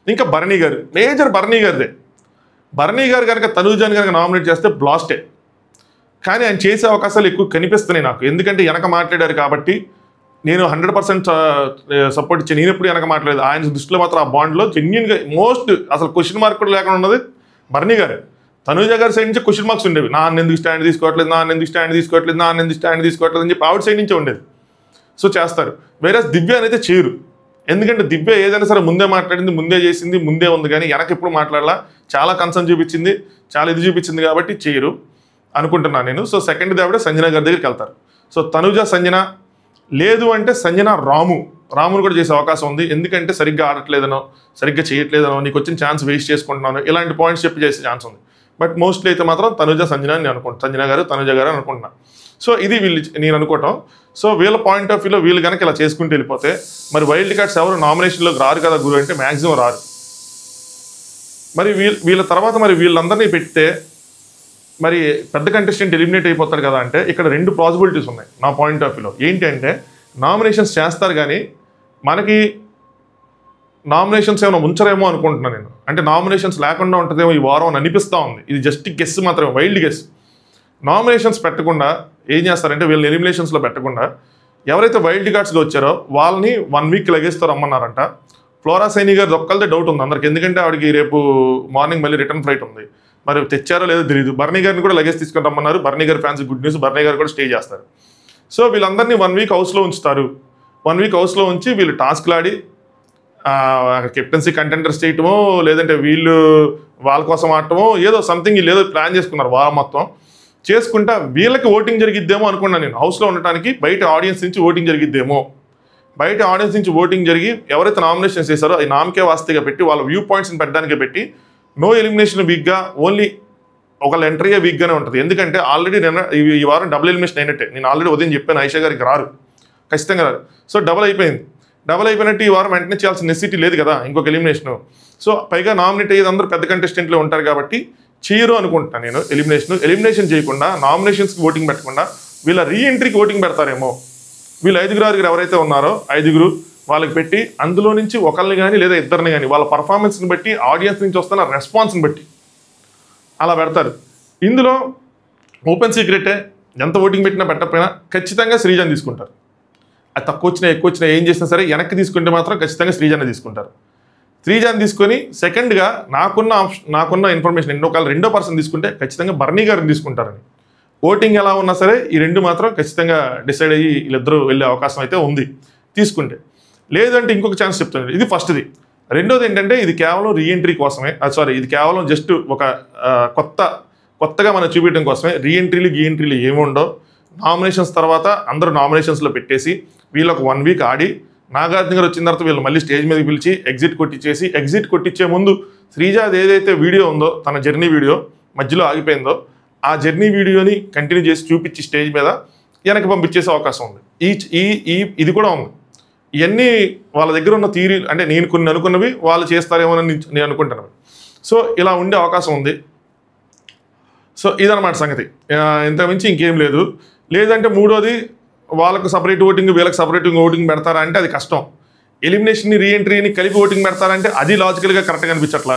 ఇంకా భరణి గారు, మేజర్ భరణి గారిదే. భరణి గారు కనుక తనుజాని కనుక నామినేట్ చేస్తే బ్లాస్టే, కానీ ఆయన చేసే అవకాశాలు ఎక్కువ కనిపిస్తున్నాయి నాకు, ఎందుకంటే వెనక మాట్లాడారు కాబట్టి నేను 100% సపోర్ట్ ఇచ్చాను. నేను ఎప్పుడు వెనక మాట్లాడలేదు, ఆయన దృష్టిలో మాత్రం ఆ బాండ్లో జెన్యున్గా మోస్ట్ అసలు క్వశ్చన్ మార్క్ కూడా లేకుండా ఉన్నది భరణి గారు. తనూజ గారి సైడ్ నుంచి క్వశ్చన్ మార్క్స్ ఉండేవి, నాన్న ఎందుకు స్టాండ్ తీసుకోవట్లేదు అని చెప్పి ఆవిడ సైడ్ నుంచే ఉండేది. సో చేస్తారు. వేరే దివ్య అనేది చేయరు, ఎందుకంటే దివ్య ఏదైనా సరే ముందే మాట్లాడింది, ముందే చేసింది, ముందే ఉంది, కానీ వెనక ఎప్పుడు మాట్లాడాలా, చాలా కన్సర్న్ చూపించింది, చాలా ఇది చూపించింది కాబట్టి చేయరు అనుకుంటున్నాను నేను. సో సెకండ్ ఆవిడ సంజన గారి దగ్గరికి వెళ్తారు. సో తనూజ సంజన, లేదు అంటే సంజన రామును కూడా చేసే అవకాశం ఉంది, ఎందుకంటే సరిగ్గా ఆడట్లేదనో సరిగ్గా చేయట్లేదనో నీకు వచ్చిన ఛాన్స్ వేస్ట్ చేసుకుంటున్నాను ఇలాంటి పాయింట్స్ చెప్పి చేసే ఛాన్స్ ఉంది. బట్ మోస్ట్లీ అయితే మాత్రం తనూజ సంజన అని అనుకుంటాను, సంజన గారు తనూజ గారు అని అనుకుంటున్నాను. సో ఇది వీళ్ళు నేను అనుకోవటం. సో వీళ్ళ పాయింట్ ఆఫ్ వ్యూలో వీళ్ళు కనుక ఇలా చేసుకుంటూ వెళ్ళిపోతే మరి వైల్డ్ కార్డ్స్ ఎవరు నామినేషన్లోకి రారు కదా గురు అంటే మ్యాక్సిమం రారు. మరి వీళ్ళ తర్వాత మరి వీళ్ళందరినీ పెడితే మరి పెద్ద కంటెస్టెంట్ ఎలిమినేట్ అయిపోతారు కదా అంటే ఇక్కడ 2 పాసిబిలిటీస్ ఉన్నాయి నా పాయింట్ ఆఫ్ వ్యూలో. ఏంటి అంటే నామినేషన్స్ చేస్తారు కానీ మనకి నామినేషన్స్ ఏమైనా ఉంచరేమో అనుకుంటున్నాను నేను. అంటే నామినేషన్స్ లేకుండా ఉంటుందేమో ఈ వారం అని అనిపిస్తూ ఉంది. ఇది జస్ట్ గెస్ మాత్రమే, వైల్డ్ గెస్. నామినేషన్స్ పెట్టకుండా ఏం చేస్తారంటే వీళ్ళని ఎలిమినేషన్స్లో పెట్టకుండా ఎవరైతే వైల్డ్ కార్డ్స్గా వచ్చారో వాళ్ళని 1 వీక్ లగేజ్తో రమ్మన్నారంట. ఫ్లోరా సైని గారి ఒక్కళ్ళదే డౌట్ ఉంది అందరికి, ఎందుకంటే ఆవిడకి రేపు మార్నింగ్ మళ్ళీ రిటర్న్ ఫ్లైట్ ఉంది, మరి తెచ్చారో లేదో తెలియదు. భరణి గారిని కూడా లగేజ్ తీసుకొని రమ్మన్నారు. భరణి గారి fans good news, Bharani garu కూడా స్టే చేస్తారు. సో వీళ్ళందరినీ 1 వీక్ హౌస్లో ఉంచుతారు. 1 వీక్ హౌస్లో ఉంచి వీళ్ళు టాస్క్లు ఆడి కెప్టెన్సీ కంటెండర్స్ చేయటమో లేదంటే వీళ్ళు వాళ్ళ కోసం ఆడటమో ఏదో సంథింగ్ వీళ్ళు ఏదో ప్లాన్ చేసుకున్నారు వారం మొత్తం చేసుకుంటా. వీళ్ళకి ఓటింగ్ జరిగిద్దేమో అనుకున్నాను నేను, హౌస్లో ఉండటానికి బయట ఆడియన్స్ నుంచి ఓటింగ్ జరిగిద్దేమో. బయట ఆడియన్స్ నుంచి ఓటింగ్ జరిగి ఎవరైతే నామినేషన్స్ చేశారో అది నామకే వాస్తేగా పెట్టి వాళ్ళ వ్యూ పాయింట్స్ని పెట్టడానికే పెట్టి నో ఎలిమినేషన్ వీక్గా ఓన్లీ ఒకళ్ళ ఎంట్రీ వీక్గానే ఉంటుంది. ఎందుకంటే ఆల్రెడీ ఈ వారం డబుల్ ఎలిమినేషన్ అయినట్టే. నేను ఆల్రెడీ ఉదయం చెప్పాను ఐషా గారికి రారు, ఖచ్చితంగా రారు. సో డబుల్ అయిపోయినట్టు ఈ వారం వెంటనే చేయాల్సిన నెసిటీ లేదు కదా ఇంకొక ఎలిమినేషను. సో పైగా నామినేట్ అయ్యేది అందరూ పెద్ద కంటెస్టెంట్లో ఉంటారు కాబట్టి చేయరు అనుకుంటున్నాను నేను. ఎలిమినేషన్ చేయకుండా నామినేషన్స్కి ఓటింగ్ పెట్టకుండా వీళ్ళ రీఎంట్రీకి ఓటింగ్ పెడతారేమో. వీళ్ళు 5 ఎవరైతే ఉన్నారో 5 వాళ్ళకి పెట్టి అందులో నుంచి ఒకరిని కానీ లేదా ఇద్దరిని కానీ వాళ్ళ పర్ఫార్మెన్స్ని బట్టి ఆడియన్స్ నుంచి వస్తున్న రెస్పాన్స్ని బట్టి అలా పెడతారు. ఇందులో ఓపెన్ సీక్రెటే, ఎంత ఓటింగ్ పెట్టినా పెట్టకపోయినా ఖచ్చితంగా శ్రీజాని తీసుకుంటారు. అది తక్కువ వచ్చినా ఎక్కువ వచ్చినా ఏం చేసినా సరే వెనక్కి తీసుకుంటే మాత్రం ఖచ్చితంగా శ్రీజాని తీసుకుంటారు. శ్రీజాని తీసుకొని సెకండ్గా నాకున్న ఇన్ఫర్మేషన్ ఒకవేళ రెండో పర్సన్ తీసుకుంటే ఖచ్చితంగా బర్నీ గారిని తీసుకుంటారని. ఓటింగ్ ఎలా ఉన్నా సరే ఈ రెండు మాత్రం ఖచ్చితంగా డిసైడ్ అయ్యి వీళ్ళిద్దరూ వెళ్ళే అవకాశం అయితే ఉంది తీసుకుంటే. లేదంటే ఇంకొక ఛాన్స్ చెప్తాను, ఇది ఫస్ట్ది. రెండోది ఏంటంటే ఇది కేవలం రీఎంట్రీ కోసమే, ఇది కేవలం జస్ట్ ఒక కొత్తగా మనం చూపించడం కోసమే. రీఎంట్రీలు ఏముండో నామినేషన్స్ తర్వాత అందరూ నామినేషన్స్లో పెట్టేసి వీళ్ళొక 1 వీక్ ఆడి నాగార్జున గారు వచ్చిన తర్వాత వీళ్ళు మళ్ళీ స్టేజ్ మీద పిలిచి ఎగ్జిట్ కొట్టించే ముందు శ్రీజాది ఏదైతే వీడియో ఉందో తన జర్నీ వీడియో మధ్యలో ఆగిపోయిందో ఆ జర్నీ వీడియోని కంటిన్యూ చేసి చూపించి స్టేజ్ మీద వెనక్కి పంపించేసే అవకాశం ఉంది. ఇది కూడా ఉంది. ఇవన్నీ వాళ్ళ దగ్గర ఉన్న థియరీ, అంటే నేను కొన్ని అనుకున్నవి వాళ్ళు చేస్తారేమోనని నేను అనుకుంటున్నాను. సో ఇలా ఉండే అవకాశం ఉంది. సో ఇదన్నమాట సంగతి. ఇంతకుమించి ఇంకేం లేదు. లేదంటే మూడోది వాళ్ళకు సపరేట్ ఓటింగ్ వీళ్ళకి సపరేట్ ఓటింగ్ పెడతారా అంటే అది కష్టం. ఎలిమినేషన్ని రీఎంట్రీని కలిపి ఓటింగ్ పెడతారంటే అది లాజికల్గా కరెక్ట్గా అనిపించట్లా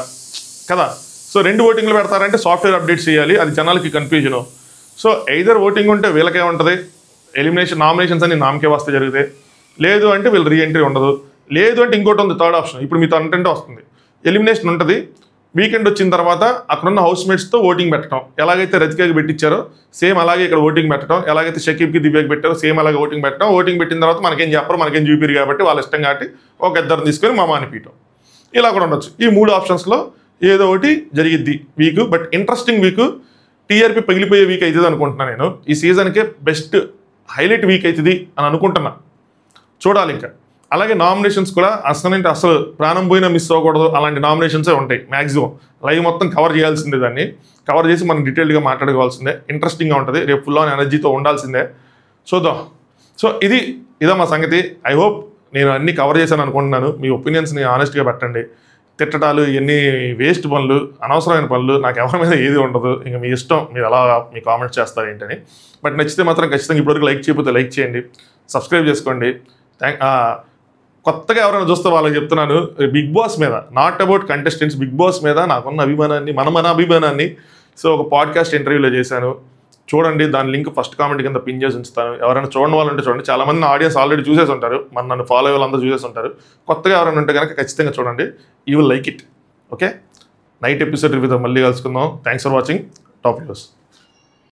కదా. సో 2 ఓటింగ్లు పెడతారంటే సాఫ్ట్వేర్ అప్డేట్స్ చేయాలి, అది జనాలకి కన్ఫ్యూజను. సో ఎయిదర్ ఓటింగ్ ఉంటే వీళ్ళకే ఉంటుంది, నామినేషన్స్ అన్ని నామకే వస్తే జరిగితే, లేదు అంటే వీళ్ళు రీఎంట్రీ ఉండదు. లేదు అంటే ఇంకోటి ఉంది, థర్డ్ ఆప్షన్. ఇప్పుడు మీతో అంటే వస్తుంది, ఎలిమినేషన్ ఉంటుంది, వీకెండ్ వచ్చిన తర్వాత అక్కడున్న హౌస్మేట్స్తో ఓటింగ్ పెట్టడం, ఎలాగైతే రతికాకి పెట్టించారో సేమ్ అలాగే ఇక్కడ ఓటింగ్ పెట్టడం, ఎలాగైతే షకీబ్కి దివ్యాకి పెట్టారో సేమ్ అలాగే ఓటింగ్ పెట్టడం. ఓటింగ్ పెట్టిన తర్వాత మనకేం చెప్పరు, మనకేం చూపిరు కాబట్టి వాళ్ళ ఇష్టం కాబట్టి ఒక ఇద్దరు తీసుకొని మా అనిపించడం, ఇలా కూడా ఉండొచ్చు. ఈ 3 ఆప్షన్స్లో ఏదో ఒకటి జరిగిద్ది week. But interesting week, TRP పగిలిపోయే వీక్ అవుతుంది అనుకుంటున్నాను నేను. ఈ సీజన్కే బెస్ట్ హైలైట్ వీక్ అవుతుంది అని అనుకుంటున్నా, చూడాలి ఇంకా. అలాగే నామినేషన్స్ కూడా అసలు ప్రాణం పోయినా మిస్ అవ్వకూడదు, అలాంటి నామినేషన్సే ఉంటాయి మ్యాక్సిమం. లైవ్ మొత్తం కవర్ చేయాల్సిందే, దాన్ని కవర్ చేసి మనం డీటెయిల్గా మాట్లాడుకోవాల్సిందే, ఇంట్రెస్టింగ్గా ఉంటుంది, రేపు ఫుల్ ఆన్ ఎనర్జీతో ఉండాల్సిందే. చూద్దాం. సో ఇదే మా సంగతి. ఐ హోప్ నేను అన్నీ కవర్ చేశాను అనుకుంటున్నాను. మీ ఒపీనియన్స్ని ఆనెస్ట్గా పెట్టండి. తిట్టడాలు ఇవన్నీ వేస్ట్ పనులు, అనవసరమైన పనులు, నాకు ఎవరి మీద ఏది ఉండదు. ఇంకా మీ ఇష్టం, మీరు అలా మీ కామెంట్స్ చేస్తారు ఏంటని. బట్ నచ్చితే మాత్రం ఖచ్చితంగా ఇప్పటివరకు లైక్ చేయకపోతే లైక్ చేయండి, సబ్స్క్రైబ్ చేసుకోండి. కొత్తగా ఎవరైనా చూస్తే వాళ్ళకి చెప్తున్నాను, బిగ్ బాస్ మీద, not about contestants, Big Boss మీద నాకున్న అభిమానాన్ని, మన అభిమానాన్ని ఒక పాడ్కాస్ట్ ఇంటర్వ్యూలో చేశాను. చూడండి, దాని లింక్ ఫస్ట్ కామెంట్ కింద పిన్ చేసి ఉంచుతాను. ఎవరైనా చూడండి వాళ్ళంటే చూడండి. చాలామంది నా ఆడియన్స్ ఆల్రెడీ చూసేసి ఉంటారు, నన్ను ఫాలో అయ్యే వాళ్ళందరూ చూసేసి ఉంటారు. కొత్తగా ఎవరైనా ఉంటే కనుక ఖచ్చితంగా చూడండి, you will like it. Okay, night episode రివ్యూతో మళ్ళీ కలుసుకుందాం. Thanks for watching top news.